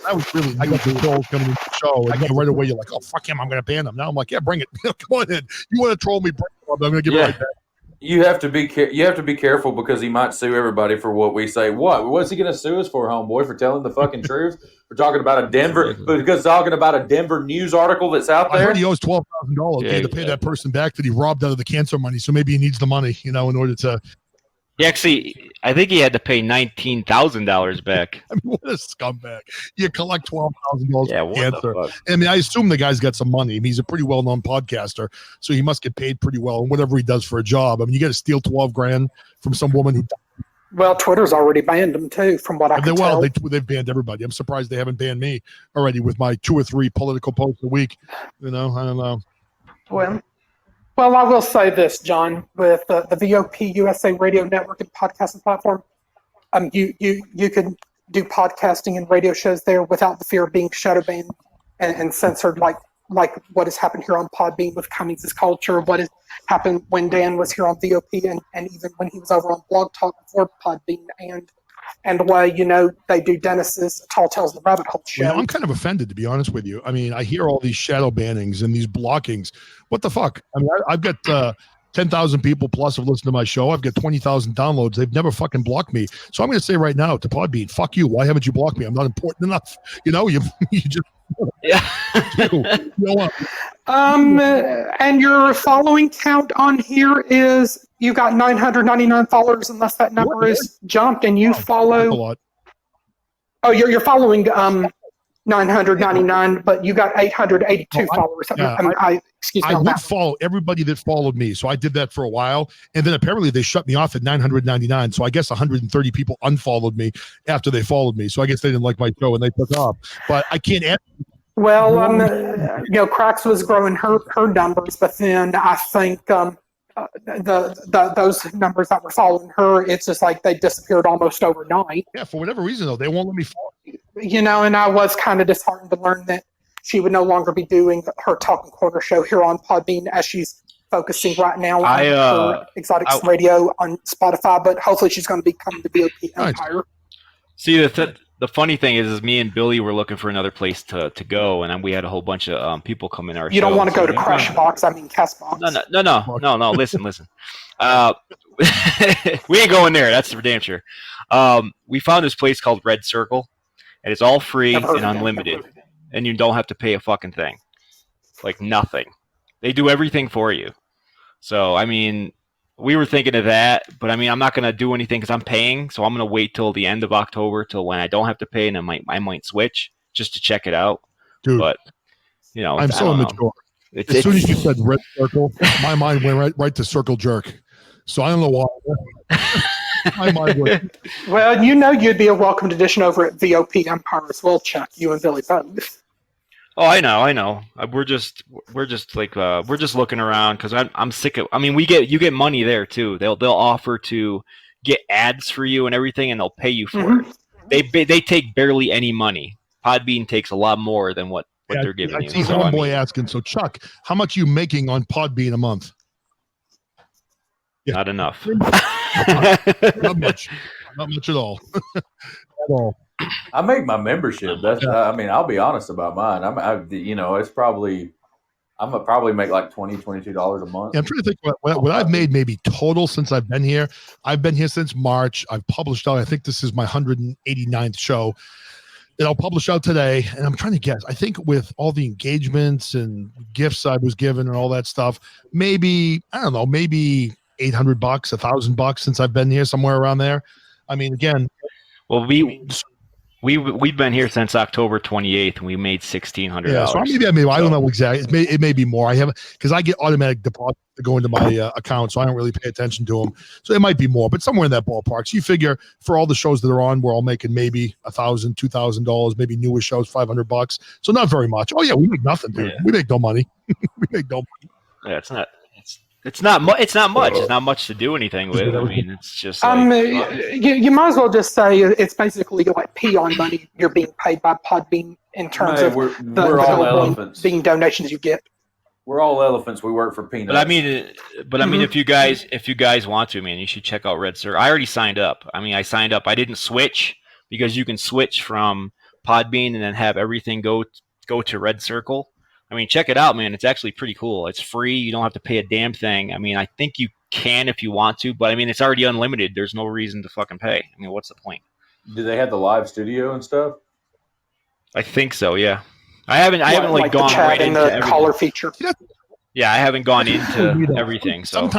I got the trolls coming into the show, and then right away you're like, "Oh fuck him, I'm gonna ban him." Now I'm like, "Yeah, bring it. Come on in. You want to troll me? Bring it up. I'm gonna give it right back." You have to be careful because he might sue everybody for what we say. What's he going to sue us for, homeboy? For telling the fucking truth? For talking about a Denver news article that's out there. I heard he owes $12,000 to pay that person back that he robbed out of the cancer money. So maybe he needs the money, in order to. I think he had to pay $19,000 back. I mean, what a scumbag! You collect $12,000 Yeah, for what cancer. the fuck? I mean, I assume the guy's got some money. I mean, he's a pretty well-known podcaster, so he must get paid pretty well in whatever he does for a job. I mean, you got to steal $12,000 from some woman who. Well, Twitter's already banned him too, from what I can tell. They've banned everybody. I'm surprised they haven't banned me already with my 2 or 3 political posts a week. I don't know. Well, I will say this, John, with the VOP USA Radio Network and podcasting platform, you can do podcasting and radio shows there without the fear of being shadow banned and censored, like what has happened here on Podbean with Cummings Is Culture, what has happened when Dan was here on VOP, and even when he was over on Blog Talk before Podbean, and the way, they do Dennis's Tall Tales of the Rabbit Hole show. I'm kind of offended, to be honest with you. I mean, I hear all these shadow bannings and these blockings. What the fuck? I mean, I've got 10,000 people plus have listened to my show. I've got 20,000 downloads. They've never fucking blocked me. So I'm going to say right now to Podbean, fuck you. Why haven't you blocked me? I'm not important enough. You just... Yeah. And your following count on here is you got 999 followers, unless that number is jumped, and you follow. A lot. Oh, you're following 999, but you got 882 followers. Excuse me. I would follow everybody that followed me, so I did that for a while, and then apparently they shut me off at 999. So I guess 130 people unfollowed me after they followed me. So I guess they didn't like my show and they took off. But I can't add. Well, Cracks was growing her numbers, but then I think those numbers that were following her, it's just like they disappeared almost overnight. Yeah, for whatever reason though, they won't let me follow. And I was kind of disheartened to learn that she would no longer be doing her Talking Corner show here on Podbean, as she's focusing right now on her Exotics Radio on Spotify. But hopefully, she's going to be coming to VOP Empire. Nice. See, the funny thing is me and Billy were looking for another place to go, and then we had a whole bunch of people come in our show. You don't want to go to Crashbox, Castbox. No. Listen. We ain't going there. That's for damn sure. We found this place called Red Circle, and it's all free and unlimited, and you don't have to pay a fucking thing, like nothing. They do everything for you. So I mean, we were thinking of that, but I mean, I'm not gonna do anything because I'm paying, so I'm gonna wait till the end of October till when I don't have to pay, and I might switch just to check it out. Dude, but I'm so immature. As soon as you said Red Circle, my mind went right to Circle Jerk. So I don't know why. My mind went. Well, you'd be a welcomed addition over at VOP Empire as well, Chuck. You and Billy both. Oh, I know. We're just looking around because I'm sick of. I mean, you get money there too. They'll offer to get ads for you and everything, and they'll pay you for it. They take barely any money. Podbean takes a lot more than what they're giving you. I see homeboy asking. So Chuck, how much are you making on Podbean a month? Yeah. Not enough. Not much at all. At all. I make my membership. That's. I mean, I'll be honest about mine. It's probably. I'm gonna probably make like $22 a month. Yeah, I'm trying to think what I've made maybe total since I've been here. I've been here since March. I've published out. I think this is my 189th show that I'll publish out today. And I'm trying to guess. I think with all the engagements and gifts I was given and all that stuff, maybe I don't know, maybe $800, $1,000 since I've been here, somewhere around there. I mean, again. Well, we've been here since October 28th, and we made $1,600. Yeah, so maybe I don't know exactly. It may be more. I haven't, because I get automatic deposits to go into my account, so I don't really pay attention to them. So it might be more, but somewhere in that ballpark. So you figure for all the shows that are on, we're all making maybe $1,000, $2,000, maybe newer shows $500. So not very much. Oh yeah, we make nothing, dude. Yeah. We make no money. We make no money. Yeah, it's not much. It's not much to do anything with. I mean, it's just you might as well just say it's basically like peon money you're being paid by Podbean in terms of we're all elephants. Being donations you get. We're all elephants. We work for peanuts. But I mean, if you guys want to, man, you should check out Red Circle. I already signed up. I mean, I signed up. I didn't switch because you can switch from Podbean and then have everything go to Red Circle. I mean, check it out, man. It's actually pretty cool. It's free. You don't have to pay a damn thing. I mean, I think you can if you want to, but I mean, it's already unlimited. There's no reason to fucking pay. I mean, what's the point? Do they have the live studio and stuff? I think so. Yeah. I haven't like gone right into the caller feature. Yeah, I haven't gone into everything. So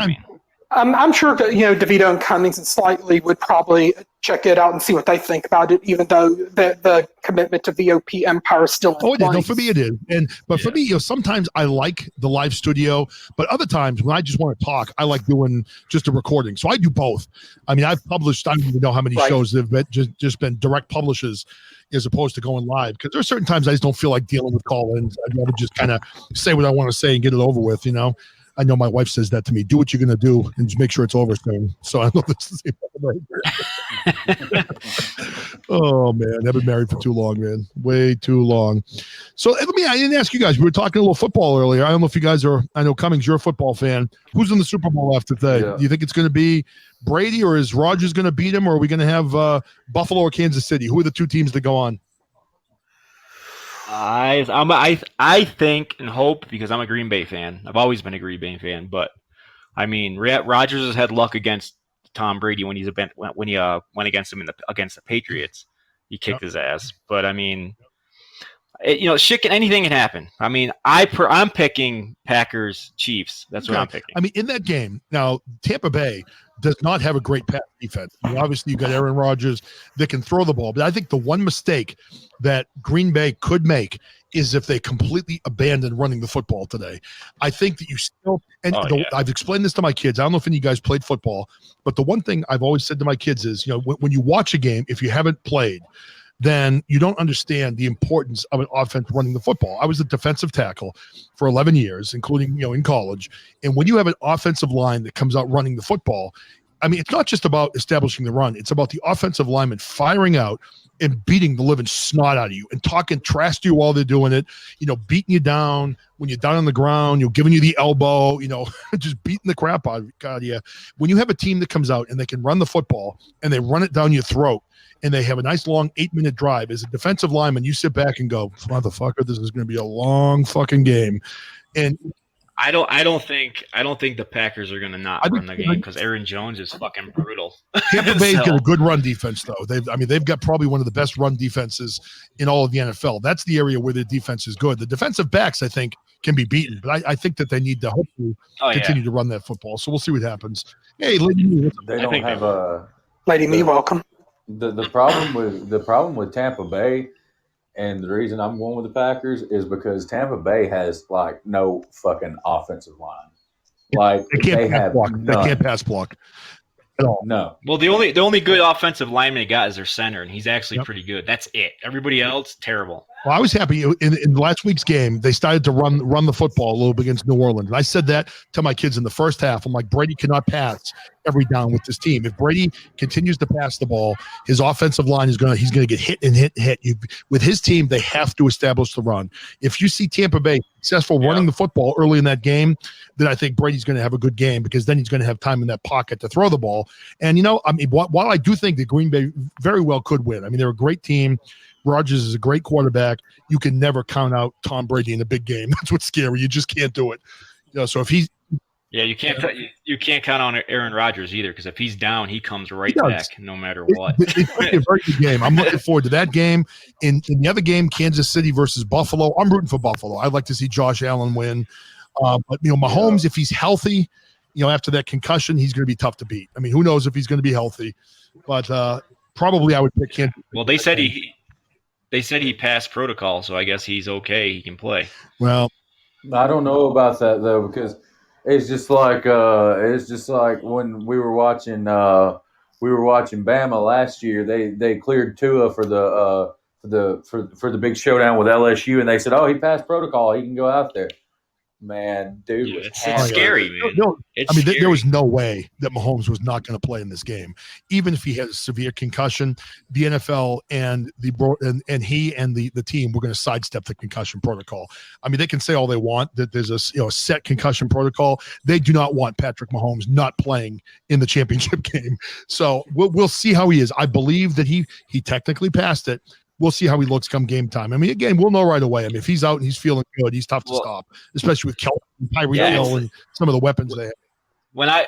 I'm sure DeVito and Cummings and Slightly would probably check it out and see what they think about it, even though the commitment to VOP Empire is still in place. No, for me it is. But for me, sometimes I like the live studio, but other times when I just want to talk, I like doing just a recording. So I do both. I mean, I've published, I don't even know how many shows that have just been direct publishes as opposed to going live, because there are certain times I just don't feel like dealing with call-ins. I'd rather just kind of say what I want to say and get it over with, I know my wife says that to me. Do what you're going to do and just make sure it's over soon. So I know this is oh, man. I've been married for too long, man. Way too long. So I didn't ask you guys. We were talking a little football earlier. I don't know if you guys are, I know Cummings, you're a football fan. Who's in the Super Bowl after today? Yeah. Do you think it's going to be Brady, or is Rodgers going to beat him, or are we going to have Buffalo or Kansas City? Who are the two teams that go on? I think and hope, because I'm a Green Bay fan. I've always been a Green Bay fan, but I mean, Rodgers has had luck against Tom Brady when he went against him against the Patriots. He kicked his ass, but I mean, anything can happen. I mean, I'm picking Packers Chiefs. That's what I'm picking. I mean, in that game now, Tampa Bay does not have a great pass defense. I mean, obviously, you got Aaron Rodgers that can throw the ball, but I think the one mistake that Green Bay could make is if they completely abandon running the football today. I think that you still, I've explained this to my kids. I don't know if any of you guys played football, but the one thing I've always said to my kids is, when you watch a game, if you haven't played, then you don't understand the importance of an offense running the football. I was a defensive tackle for 11 years, including, in college. And when you have an offensive line that comes out running the football, I mean, it's not just about establishing the run. It's about the offensive lineman firing out and beating the living snot out of you and talking trash to you while they're doing it, beating you down when you're down on the ground, giving you the elbow, just beating the crap out of you. When you have a team that comes out and they can run the football and they run it down your throat, and they have a nice long 8-minute drive, as a defensive lineman, you sit back and go, motherfucker, this is going to be a long fucking game. And I don't think the Packers are going to not run the game, because Aaron Jones is fucking brutal. Tampa Bay's got a good run defense, though. They've got probably one of the best run defenses in all of the NFL. That's the area where their defense is good. The defensive backs, I think, can be beaten, but I think that they need to hopefully continue to run that football. So we'll see what happens. Hey, Lady Me, they don't have a Lady Me, welcome. The problem with Tampa Bay, and the reason I'm going with the Packers, is because Tampa Bay has like no fucking offensive line. Like they can't pass block at all. No. Well, the only good offensive lineman they got is their center, and he's actually pretty good. That's it. Everybody else, terrible. Well, I was happy in last week's game. They started to run the football a little bit against New Orleans, and I said that to my kids in the first half. I'm like, Brady cannot pass every down with this team. If Brady continues to pass the ball, his offensive line he's going to get hit and hit. With his team, they have to establish the run. If you see Tampa Bay successful running the football early in that game, then I think Brady's going to have a good game, because then he's going to have time in that pocket to throw the ball. And while I do think that Green Bay very well could win, I mean, they're a great team. Rodgers is a great quarterback. You can never count out Tom Brady in a big game. That's what's scary. You just can't do it. So if he's you can't count on Aaron Rodgers either, because if he's down, he comes right back no matter what. It's a very good game. I'm looking forward to that game. In the other game, Kansas City versus Buffalo, I'm rooting for Buffalo. I'd like to see Josh Allen win. But Mahomes, if he's healthy, after that concussion, he's going to be tough to beat. I mean, who knows if he's going to be healthy? But probably I would pick Kansas City. Well, they said he passed protocol, so I guess he's okay. He can play. Well, I don't know about that though, because it's just like when we were watching Bama last year. They cleared Tua for the big showdown with LSU, and they said, "Oh, he passed protocol. He can go out there." Man, dude, it's scary, man. There was no way that Mahomes was not going to play in this game, even if he had a severe concussion. The NFL and he and the team were going to sidestep the concussion protocol. I mean, they can say all they want that there's a set concussion protocol. They do not want Patrick Mahomes not playing in the championship game. So we'll see how he is. I believe that he technically passed it. We'll see how he looks come game time. I mean, again, we'll know right away. I mean, if he's out and he's feeling good, he's tough to stop, especially with Kelvin and Tyreek Hill and some of the weapons they have. When I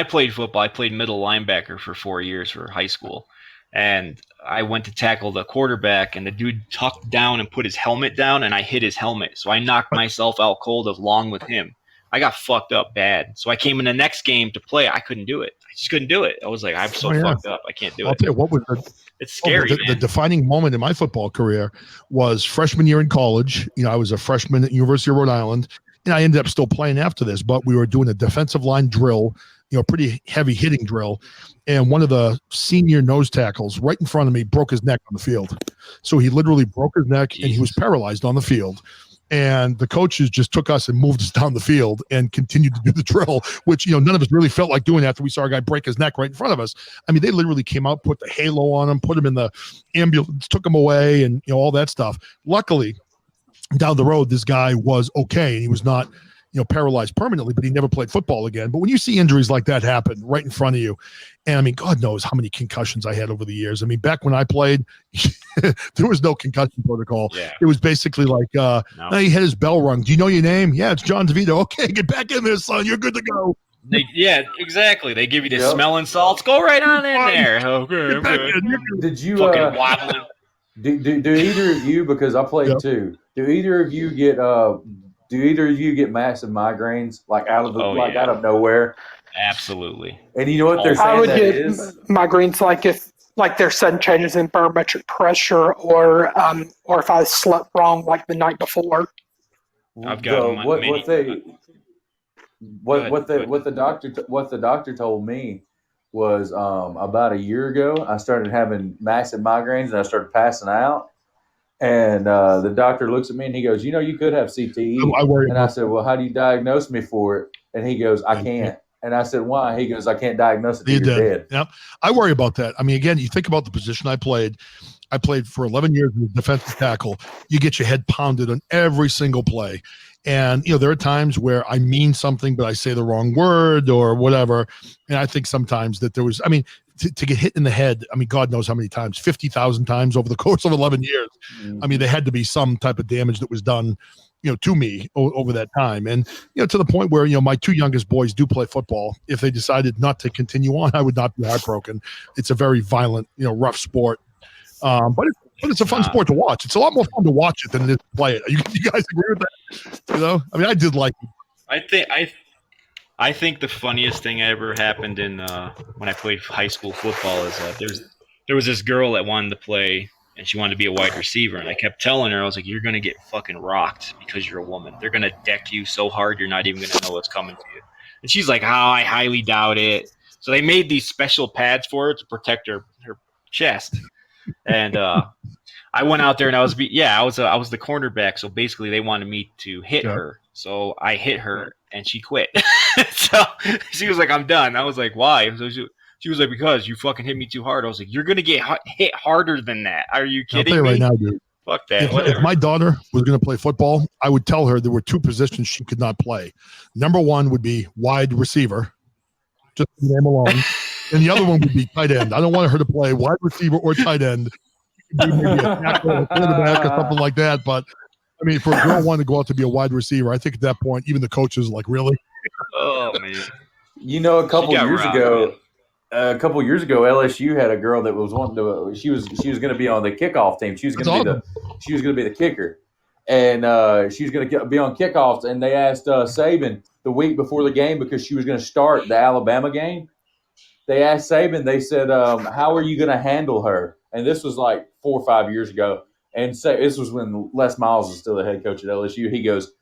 played football, I played middle linebacker for 4 years for high school. And I went to tackle the quarterback, and the dude tucked down and put his helmet down, and I hit his helmet. So I knocked myself out cold along with him. I got fucked up bad. So I came in the next game to play. I couldn't do it. I just couldn't do it. I was like, I'm so fucked up. I can't do it. I'll tell you what was it's scary. The defining moment in my football career was freshman year in college. I was a freshman at University of Rhode Island, and I ended up still playing after this, but we were doing a defensive line drill, pretty heavy hitting drill. And one of the senior nose tackles right in front of me broke his neck on the field. So he literally broke his neck and he was paralyzed on the field. And the coaches just took us and moved us down the field and continued to do the drill, which, none of us really felt like doing after we saw a guy break his neck right in front of us. I mean, they literally came out, put the halo on him, put him in the ambulance, took him away, and all that stuff. Luckily, down the road, this guy was okay, and he was not paralyzed permanently, but he never played football again. But when you see injuries like that happen right in front of you, and I mean, God knows how many concussions I had over the years. I mean, back when I played, there was no concussion protocol. Yeah. It was basically like, No. he had his bell rung. Do you know your name? Yeah, it's John DeVito. Okay, get back in there, son. You're good to go. Yeah, exactly. They give you the smelling salts. Go right on in there. Okay, Get back okay. in. Did you Fucking wobbling. do either of you, because I played too, do either of you get massive migraines out of out of nowhere? Absolutely. And you know what they're saying I would that get is? migraines if there's sudden changes in barometric pressure, or if I slept wrong the night before. I've got what the doctor told me was about a year ago I started having massive migraines and I started passing out. And the doctor looks at me and he goes, you could have CTE. And I said, well, how do you diagnose me for it? And he goes, I can't. And I said, why? He goes, I can't diagnose it. You're dead. Yep. I worry about that. I mean, again, you think about the position I played. I played for 11 years as a defensive tackle. You get your head pounded on every single play. And, there are times where I mean something, but I say the wrong word or whatever. And I think sometimes that there was, I mean, to get hit in the head, I mean, God knows how many times, 50,000 times over the course of 11 years. Mm-hmm. I mean, there had to be some type of damage that was done, to me over that time. And, to the point where, my two youngest boys do play football. If they decided not to continue on, I would not be heartbroken. It's a very violent, rough sport. But it's a fun sport to watch. It's a lot more fun to watch it than it is to play it. You guys agree with that? I mean, I did like it. I think the funniest thing ever happened in when I played high school football is there was this girl that wanted to play and she wanted to be a wide receiver, and I kept telling her, I was like, you're gonna get fucking rocked because you're a woman. They're gonna deck you so hard you're not even gonna know what's coming to you. And she's like, I highly doubt it. So they made these special pads for her to protect her chest. And I went out there and I was the cornerback. So basically they wanted me to hit her. So I hit her and she quit. So she was like, I'm done. I was like, why? So she was like, because you fucking hit me too hard. I was like, you're going to get hit harder than that. Are you kidding me? I'll tell you right now, dude. Fuck that. If my daughter was going to play football, I would tell her there were two positions she could not play. Number one would be wide receiver, just the name alone. And the other one would be tight end. I don't want her to play wide receiver or tight end. Maybe a tackle or quarterback or something like that. But, I mean, for a girl wanting to go out to be a wide receiver, I think at that point, even the coaches are like, really? Oh, man. A couple years ago, LSU had a girl that was wanting to. She was going to be on the kickoff team. She was going to be the kicker, and she was going to be on kickoffs. And they asked Saban the week before the game because she was going to start the Alabama game. They asked Saban. They said, "How are you going to handle her?" And this was like 4 or 5 years ago. And this was when Les Miles was still the head coach at LSU. He goes,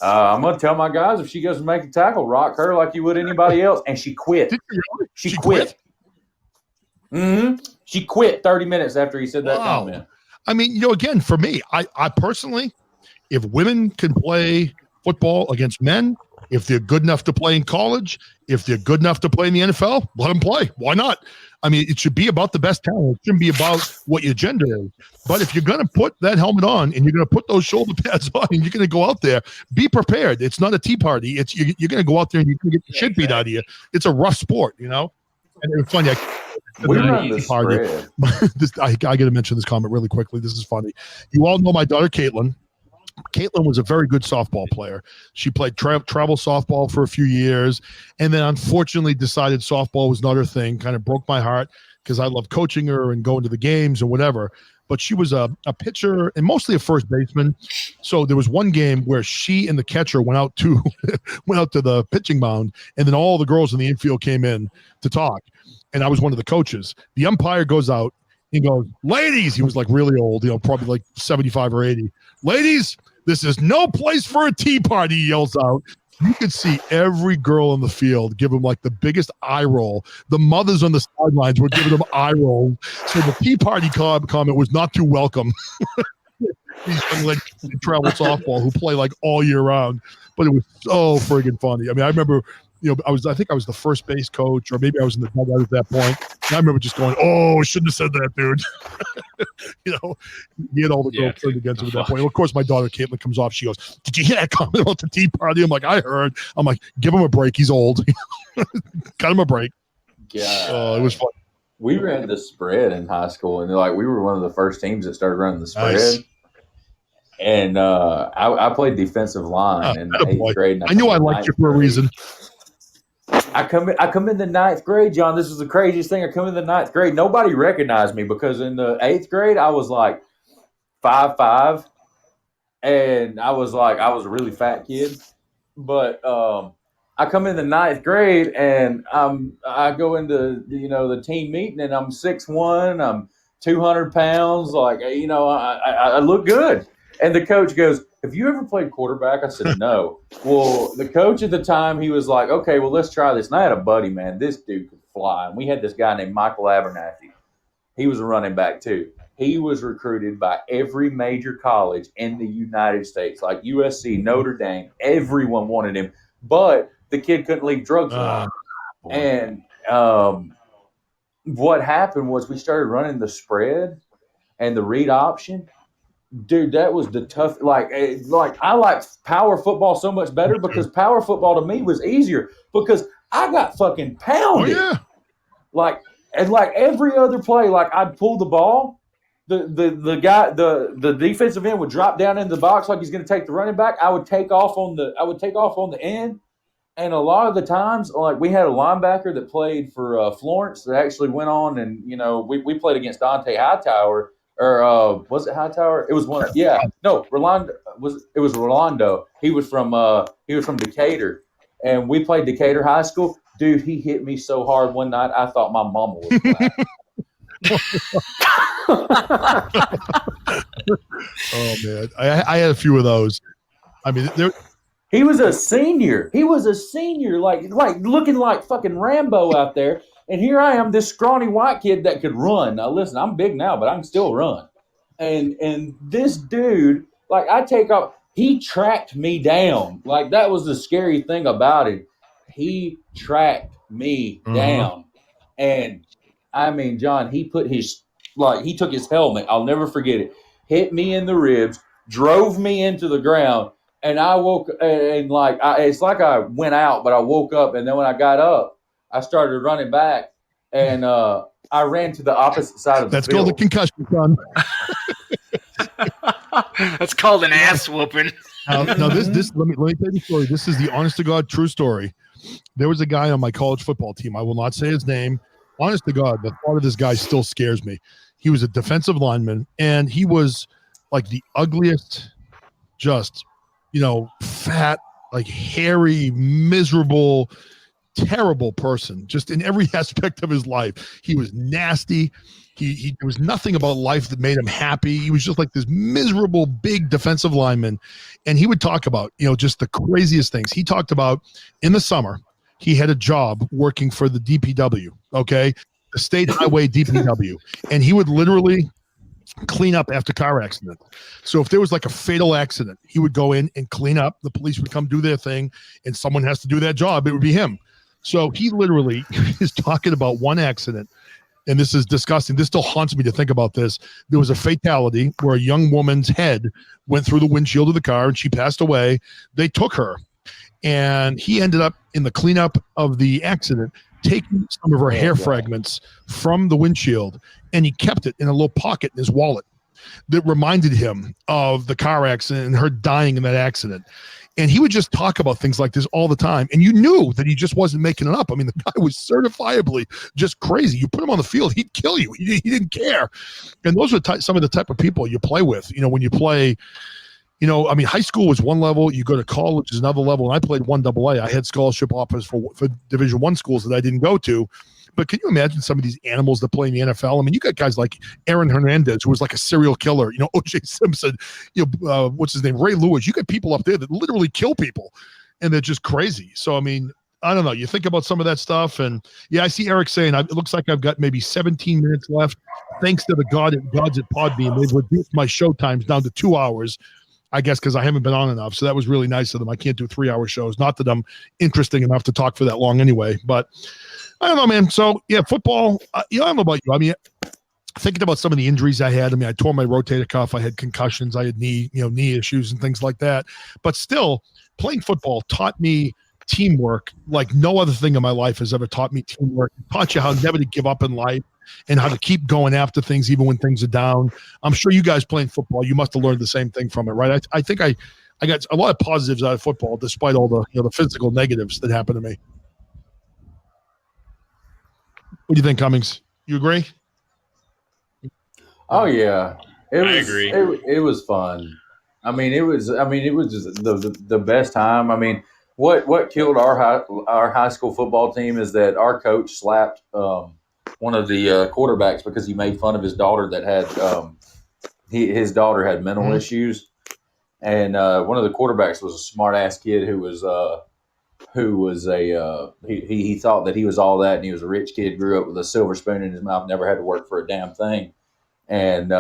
I'm going to tell my guys if she goes to make a tackle, rock her like you would anybody else. And she quit. She quit. Mm-hmm. She quit 30 minutes after he said that comment. I mean, again, for me, I personally, if women can play football against men, if they're good enough to play in college, if they're good enough to play in the NFL, let them play. Why not? I mean, it should be about the best talent. It shouldn't be about what your gender is. But if you're going to put that helmet on and you're going to put those shoulder pads on and you're going to go out there, be prepared. It's not a tea party. It's you're going to go out there and you're going to get the shit beat out of you. It's a rough sport, And it was funny. I got to mention this comment really quickly. This is funny. You all know my daughter, Caitlin. Caitlin was a very good softball player. She played travel softball for a few years, and then unfortunately decided softball was not her thing. Kind of broke my heart because I loved coaching her and going to the games and whatever. But she was a pitcher and mostly a first baseman. So there was one game where she and the catcher went out to the pitching mound, and then all the girls in the infield came in to talk. And I was one of the coaches. The umpire goes out. He goes, ladies, he was like really old, probably like 75 or 80. Ladies, this is no place for a tea party, he yells out. You could see every girl in the field give him like the biggest eye roll. The mothers on the sidelines were giving him eye roll. So the tea party comment was not too welcome. these young ladies in travel softball who play like all year round, but it was so friggin' funny. I mean, I remember, I think I was the first base coach, or maybe I was in the dugout at that point. And I remember just going, "Oh, I shouldn't have said that, dude." He had all the girls turned against him at that point. Well, of course, my daughter Caitlin comes off. She goes, "Did you hear that comment about the tea party?" I'm like, "I heard." I'm like, "Give him a break. He's old. Cut him a break." Yeah, it was fun. We ran the spread in high school, and we were one of the first teams that started running the spread. Nice. And I played defensive line in the 8th grade. I knew I liked you for a reason. I come in the 9th grade, John. This is the craziest thing. I come in the 9th grade. Nobody recognized me because in the 8th grade I was like 5'5", and I was a really fat kid. But I come in the 9th grade and I go into the team meeting and I'm 6'1", I'm 200 pounds. I look good. And the coach goes, "Have you ever played quarterback?" I said, "No." Well, the coach at the time, he was like, "Okay, well, let's try this." And I had a buddy, man. This dude could fly. And we had this guy named Michael Abernathy. He was a running back, too. He was recruited by every major college in the United States, like USC, Notre Dame. Everyone wanted him. But the kid couldn't leave drugs alone. And what happened was we started running the spread and the read option. Dude, that was the tough. I like power football so much better because power football to me was easier because I got fucking pounded. Oh yeah. Like every other play, I'd pull the ball, the guy, the defensive end would drop down in the box like he's going to take the running back. I would take off on the end, and a lot of the times, we had a linebacker that played for Florence that actually went on, and we played against Dante Hightower. Or was it Hightower? It was one. Yeah, no, Rolando It was Rolando. He was from Decatur, and we played Decatur High School. Dude, he hit me so hard one night I thought my mama was black. Oh man, I had a few of those. I mean, he was a senior. Like looking like fucking Rambo out there. And here I am, this scrawny white kid that could run. Now, listen, I'm big now, but I can still run. And this dude, I take off, he tracked me down. That was the scary thing about it. He tracked me down. And, I mean, John, he put he took his helmet. I'll never forget it. Hit me in the ribs, drove me into the ground. And I woke, and it's like I went out, but I woke up. And then when I got up, I started running back, and I ran to the opposite side of the field. That's called a concussion, son. That's called an ass whooping. Now this let me tell you the story. This is the honest to God true story. There was a guy on my college football team. I will not say his name. Honest to God, the thought of this guy still scares me. He was a defensive lineman, and he was the ugliest, just fat, hairy, miserable, terrible person, just in every aspect of his life. He was nasty. There was nothing about life that made him happy. He was just this miserable big defensive lineman. And he would talk about, just the craziest things. He talked about in the summer, he had a job working for the DPW, okay? The state highway DPW. And he would literally clean up after car accidents. So if there was a fatal accident, he would go in and clean up. The police would come do their thing, and someone has to do that job. It would be him. So he literally is talking about one accident, and this is disgusting. This still haunts me to think about this. There was a fatality where a young woman's head went through the windshield of the car, and she passed away. They took her, and he ended up in the cleanup of the accident taking some of her hair fragments from the windshield, and he kept it in a little pocket in his wallet that reminded him of the car accident and her dying in that accident. And he would just talk about things like this all the time. And you knew that he just wasn't making it up. I mean, the guy was certifiably just crazy. You put him on the field, he'd kill you. He didn't care. And those are some of the type of people you play with. When you play, high school was one level. You go to college is another level. And I played 1AA. I had scholarship offers for Division I schools that I didn't go to. But can you imagine some of these animals that play in the NFL? I mean, you got guys like Aaron Hernandez, who was a serial killer, O.J. Simpson, what's his name? Ray Lewis. You got people up there that literally kill people, and they're just crazy. So, I mean, I don't know. You think about some of that stuff, and yeah, I see Eric saying it looks like I've got maybe 17 minutes left. Thanks to the gods at Podbean, they've reduced my show times down to 2 hours. I guess because I haven't been on enough, so that was really nice of them. I can't do 3-hour shows. Not that I'm interesting enough to talk for that long anyway, but I don't know, man. So yeah, football. I don't know about you. I mean, thinking about some of the injuries I had. I mean, I tore my rotator cuff. I had concussions. I had knee issues and things like that. But still, playing football taught me teamwork like no other thing in my life has ever taught me teamwork. It taught you how never to give up in life and how to keep going after things even when things are down. I'm sure you guys playing football, you must have learned the same thing from it, right? I think I got a lot of positives out of football despite all the the physical negatives that happened to me. What do you think, Cummings? You agree? Oh yeah, I agree. It was fun. I mean, it was just the best time. I mean, what killed our high school football team is that our coach slapped one of the quarterbacks because he made fun of his daughter that had his daughter had mental issues, and one of the quarterbacks was a smart ass kid who was he thought that he was all that, and he was a rich kid, grew up with a silver spoon in his mouth, never had to work for a damn thing, and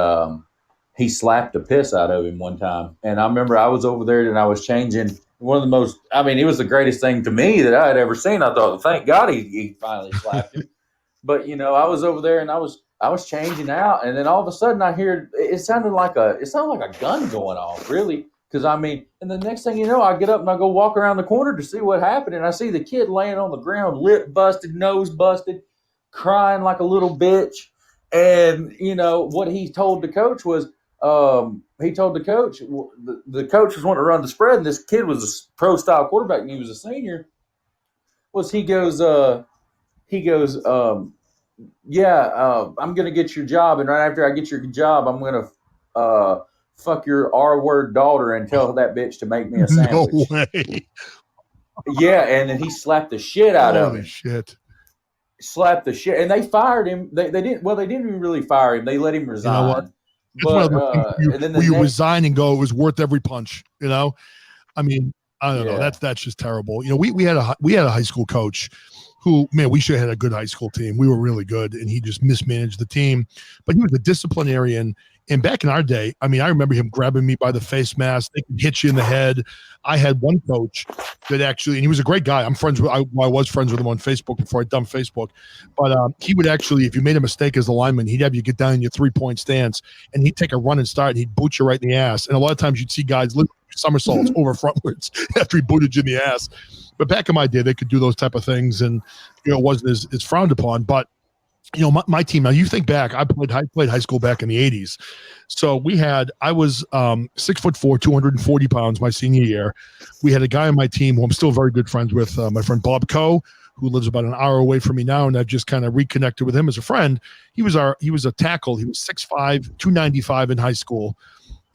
he slapped the piss out of him one time. And I remember I was over there and I was changing one of the most, I mean, it was the greatest thing to me that I had ever seen. I thought, thank God he finally slapped him. But, I was over there and I was changing out. And then all of a sudden I hear, it sounded like a gun going off, really. Because, I mean, and the next thing you know, I get up and I go walk around the corner to see what happened. And I see the kid laying on the ground, lip busted, nose busted, crying like a little bitch. And, what he told the coach was, the coach was wanting to run the spread, and this kid was a pro style quarterback, and he was a senior. He goes, I'm going to get your job. And right after I get your job, I'm going to, fuck your R-word daughter and tell that bitch to make me a sandwich. No way. Yeah. And then he slapped the shit out of him. Holy shit. Slapped the shit, and they fired him. They didn't even really fire him. They let him resign. You know what? But you resign and go, it was worth every punch. I mean, I don't know. That's just terrible. We had a high school coach who, man, we should have had a good high school team. We were really good, and he just mismanaged the team. But he was a disciplinarian. And back in our day, I mean, I remember him grabbing me by the face mask. They could hit you in the head. I had one coach that actually, and he was a great guy. I was friends with him on Facebook before I dumped Facebook. But he would actually, if you made a mistake as a lineman, he'd have you get down in your 3-point stance, and he'd take a run and start, and he'd boot you right in the ass. And a lot of times you'd see guys literally somersaults over frontwards after he booted you in the ass. But back in my day, they could do those type of things, and it wasn't as frowned upon. But my team, now you think back, I played high school back in the 80s. So I was 6'4", 240 pounds my senior year. We had a guy on my team who I'm still very good friends with, my friend Bob Coe, who lives about an hour away from me now. And I've just kind of reconnected with him as a friend. He was a tackle. He was 6'5", 295 in high school.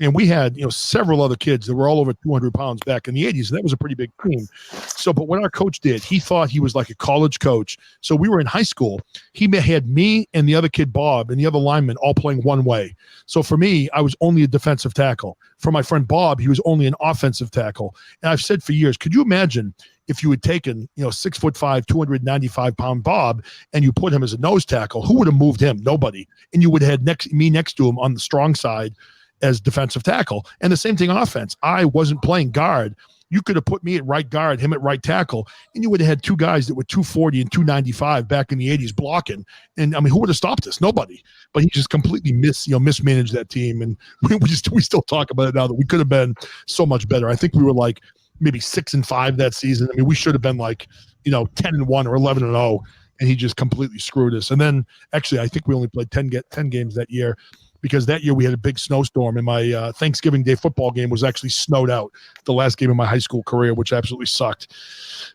And we had, several other kids that were all over 200 pounds back in the 80s. And that was a pretty big team. So, but what our coach did, he thought he was like a college coach. So we were in high school. He had me and the other kid, Bob, and the other lineman all playing one way. So for me, I was only a defensive tackle. For my friend Bob, he was only an offensive tackle. And I've said for years, could you imagine if you had taken, 6'5", 295 pound Bob and you put him as a nose tackle? Who would have moved him? Nobody. And you would have had me next to him on the strong side as defensive tackle. And the same thing offense. I wasn't playing guard. You could have put me at right guard, him at right tackle, and you would have had two guys that were 240 and 295 back in the 80s blocking. And I mean, who would have stopped us? Nobody. But he just completely mismanaged that team. And we still talk about it now that we could have been so much better. I think we were like maybe 6-5 that season. I mean, we should have been like, 10-1 or 11-0, and he just completely screwed us. And then actually, I think we only played 10 games that year, because that year we had a big snowstorm, and my Thanksgiving Day football game was actually snowed out, the last game of my high school career, which absolutely sucked.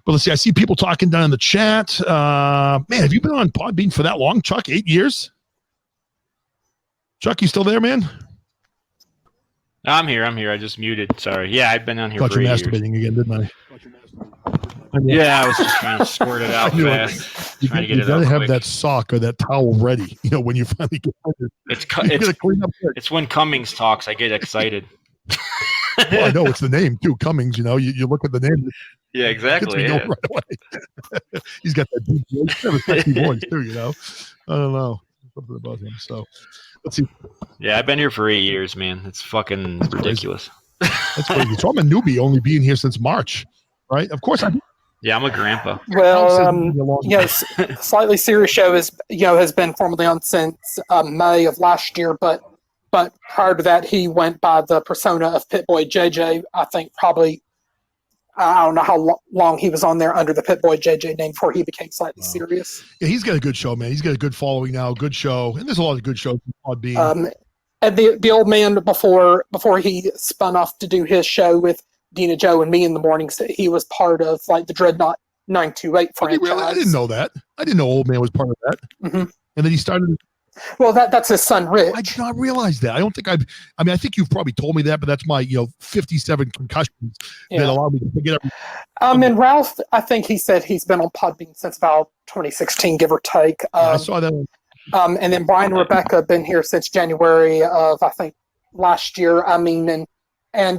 But let's see, I see people talking down in the chat. Man, have you been on Podbean for that long, Chuck? 8 years? Chuck, you still there, man? I'm here. I just muted. Sorry. Yeah, I've been on here Thought for you 8 masturbating years. again, didn't I? Yeah, I was just trying to squirt it out fast. Trying to get you it gotta out have quick. that sock or that towel ready, when you finally get it. It's when Cummings talks, I get excited. Well, I know it's the name too, Cummings. You look at the name, Yeah, it gets exactly. me Yeah. going right away. He's got that deep voice, he's got a sexy voice too. I don't know something about him. So let's see. Yeah, I've been here for 8 years, man. It's fucking ridiculous. That's crazy. So I'm a newbie, only being here since March, right? Of course, Yeah, I'm a grandpa. Well, Slightly Serious Show has been formally on since May of last year, but prior to that, he went by the persona of Pit Boy JJ. I think probably I don't know how long he was on there under the Pit Boy JJ name before he became Slightly Serious. Yeah, he's got a good show, man. He's got a good following now, good show, and there's a lot of good shows on Podbean. And the old man before he spun off to do his show with Dina Joe and me in the mornings, he was part of like the Dreadnought 928 franchise. Really? I didn't know that. I didn't know Old Man was part of that. Mm-hmm. And then he started. Well, that's his son, Rich. I did not realize that. I don't think I think you've probably told me that, but that's my 57 concussions that allow me to forget everything. And Ralph, I think he said he's been on Podbean since about 2016, give or take. I saw that. And then Brian and Rebecca have been here since January of, I think, last year. And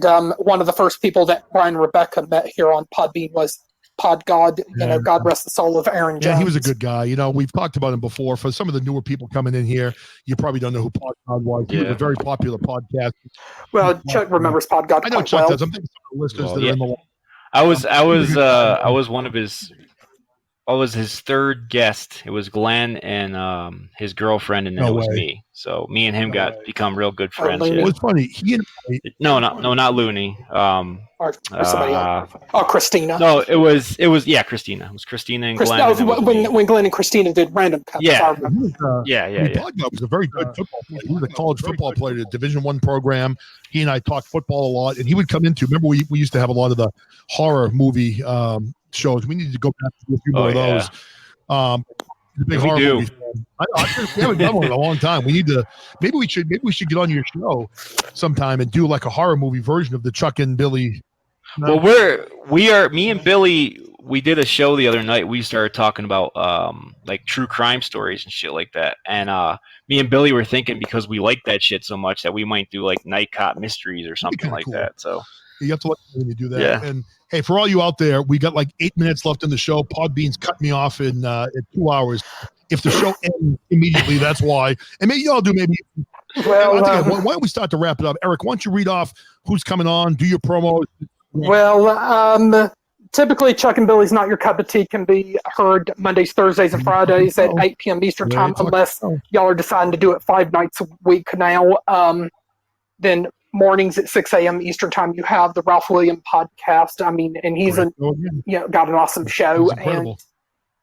one of the first people that Brian and Rebecca met here on Podbean was Pod God. God rest the soul of Aaron Jones. Yeah, he was a good guy. We've talked about him before. For some of the newer people coming in here, you probably don't know who Pod God was. He was a very popular podcast. Well, Chuck remembers Pod God. I know Chuck does. I'm thinking some of the listeners that are in the. I was one of his. I was his third guest. It was Glenn and his girlfriend, and then it was me. So me and him become real good friends. Well, it's funny. He and not Looney. Or somebody else. Christina. No, it was Christina. It was Christina and Glenn. When Glenn and Christina did random cuts. Yeah. Pod God was a very good football player. He was a college football player at a Division I program. He and I talked football a lot, and he would come into. Remember, we used to have a lot of the horror movie shows. We need to go back to a few more of those. The big horror movies. We haven't done one in a long time. We need to. Maybe we should get on your show sometime and do like a horror movie version of the Chuck and Billy. Well, me and Billy. We did a show the other night. We started talking about like true crime stories and shit like that. And me and Billy were thinking, because we like that shit so much, that we might do like night cop mysteries or something like that. So you have to let me when you do that. Yeah. And hey, for all you out there, we got like 8 minutes left in the show. Podbean's cut me off in 2 hours. If the show ends immediately, that's why. And maybe y'all do. Maybe. Well, why don't we start to wrap it up, Eric? Why don't you read off who's coming on? Do your promos. Well, typically, Chuck and Billy's Not Your Cup of Tea can be heard Mondays, Thursdays, and Fridays at 8 p.m. Eastern Time, unless y'all are deciding to do it 5 nights a week now. Then mornings at 6 a.m. Eastern Time, you have the Ralph Williams podcast. And he's got an awesome show.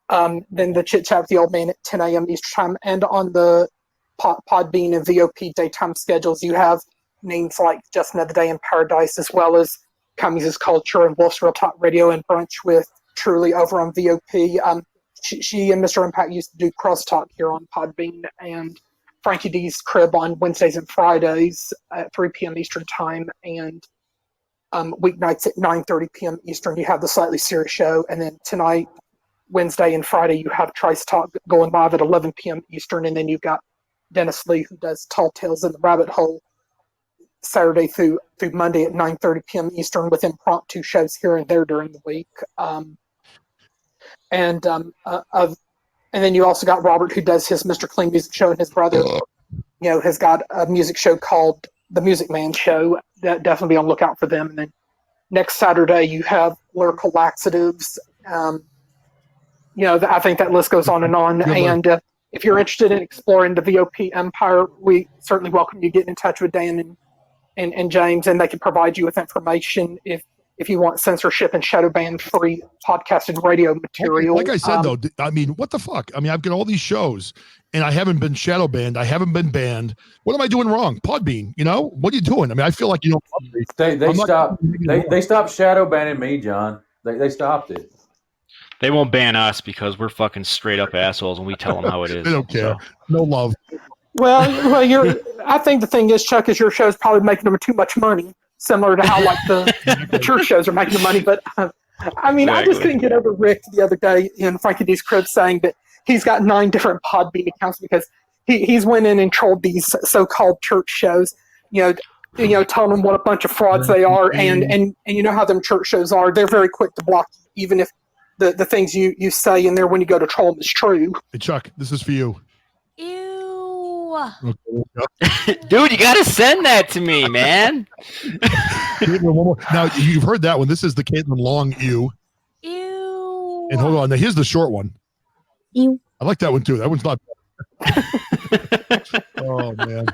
And then the Chit Chat with the Old Man at 10 a.m. Eastern Time. And on the Podbean and VOP daytime schedules, you have names like Just Another Day in Paradise, as well as Cummings Is Culture and Wolf's Real Talk Radio and Brunch with Truly over on VOP. She and Mr. Impact used to do Crosstalk here on Podbean, and Frankie D's Crib on Wednesdays and Fridays at 3 p.m. Eastern Time, and weeknights at 9:30 p.m. Eastern. You have the Slightly Serious Show, and then tonight, Wednesday and Friday, you have Trice Talk going live at 11 p.m. Eastern, and then you've got Dennis Lee, who does Tall Tales in the Rabbit Hole, Saturday through Monday at 9:30 p.m. Eastern, with impromptu shows here and there during the week. And then you also got Robert, who does his Mr. Clean Music Show, and his brother, has got a music show called The Music Man Show. Definitely be on the lookout for them. And then next Saturday you have Lyrical Laxatives. I think that list goes on and on. And if you're interested in exploring the VOP empire, we certainly welcome you getting in touch with Dan and James, and they can provide you with information if you want censorship and shadow ban free podcast and radio material. Like I said, though, what the fuck? I've got all these shows and I haven't been shadow banned. I haven't been banned. What am I doing wrong? Podbean, what are you doing? I feel like you don't. They stopped shadow banning me, John. They stopped it. They won't ban us because we're fucking straight up assholes and we tell them how it is. They don't care. No love. Well, I think the thing is, Chuck, is your show's probably making them too much money, similar to how like the church shows are making the money. But exactly. I just couldn't get over Rick the other day in Frankie D's Crib saying that he's got 9 different Podbean accounts because he's went in and trolled these so-called church shows. telling them what a bunch of frauds they are, and you know how them church shows are. They're very quick to block you, even if the things you say in there when you go to troll them is true. Hey, Chuck, this is for you. Ew. Dude, you gotta send that to me, man. Now, you've heard that one. This is the Caitlin Long ew. Ew. And hold on. Now, here's the short one. Ew. I like that one, too. That one's not bad. Oh, man.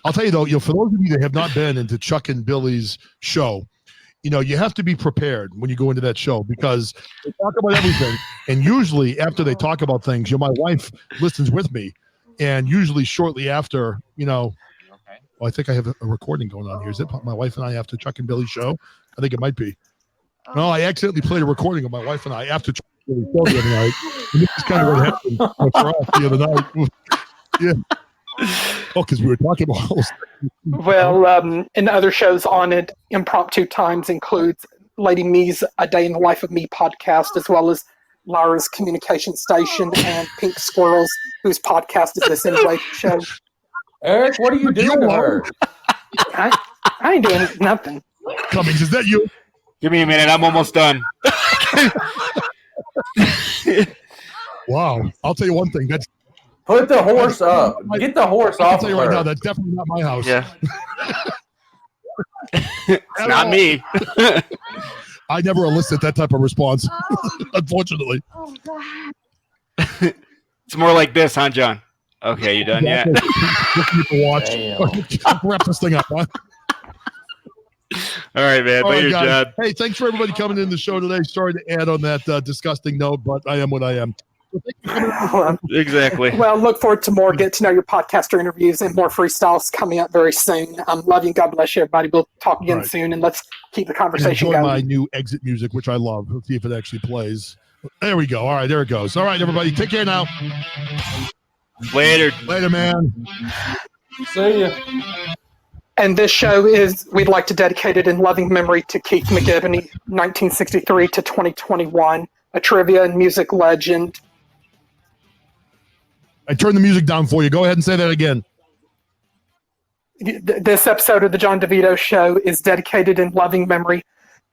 I'll tell you, though, for those of you that have not been into Chuck and Billy's show, you have to be prepared when you go into that show because they talk about everything. And usually after they talk about things, my wife listens with me. And usually shortly after, well, I think I have a recording going on here. Is it my wife and I after Chuck and Billy's show? I think it might be. No, I accidentally played a recording of my wife and I after Chuck and Billy's show the other night. And this is kind of what happened for us the other night. Yeah. Oh, because we were talking about all those things. Well, and other shows on it, Impromptu Times includes Lady Me's A Day in the Life of Me podcast, as well as Lyra's Communication Station and Pink Squirrels, whose podcast is this anyway show. Eric, what are you doing to her? I ain't doing nothing. Cummings, is that you? Give me a minute. I'm almost done. Wow. I'll tell you one thing. Put the horse up. Get the horse I'll off tell of you right her. now, that's definitely not my house. Yeah. It's not me. I never elicit that type of response, unfortunately. Oh, God. It's more like this, huh, John? Okay, you done yet? Watch. Damn. Wrap this thing up, huh? All right, man. All Do right, your guys. job. Hey, thanks for everybody coming in the show today. Sorry to add on that disgusting note, but I am what I am. So thank you for coming in. Exactly. Well, look forward to more Get to Know Your Podcaster interviews and more freestyles coming up very soon. Love you and God bless you, everybody. We'll talk again soon, and let's keep the conversation Enjoy going. my new exit music, which I love. Let's see if it actually plays. There we go. All right, there it goes. All right, everybody. Take care now. Later. Later, man. See ya. And this show we'd like to dedicate it in loving memory to Keith McGivney, 1963 to 2021, a trivia and music legend. I turned the music down for you. Go ahead and say that again. This episode of the John DeVito Show is dedicated in loving memory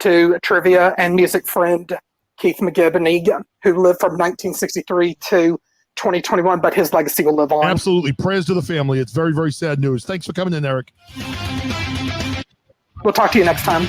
to trivia and music friend Keith McGivney, who lived from 1963 to 2021, but his legacy will live on. Absolutely. Prayers to the family. It's very, very sad news. Thanks for coming in, Eric. We'll talk to you next time.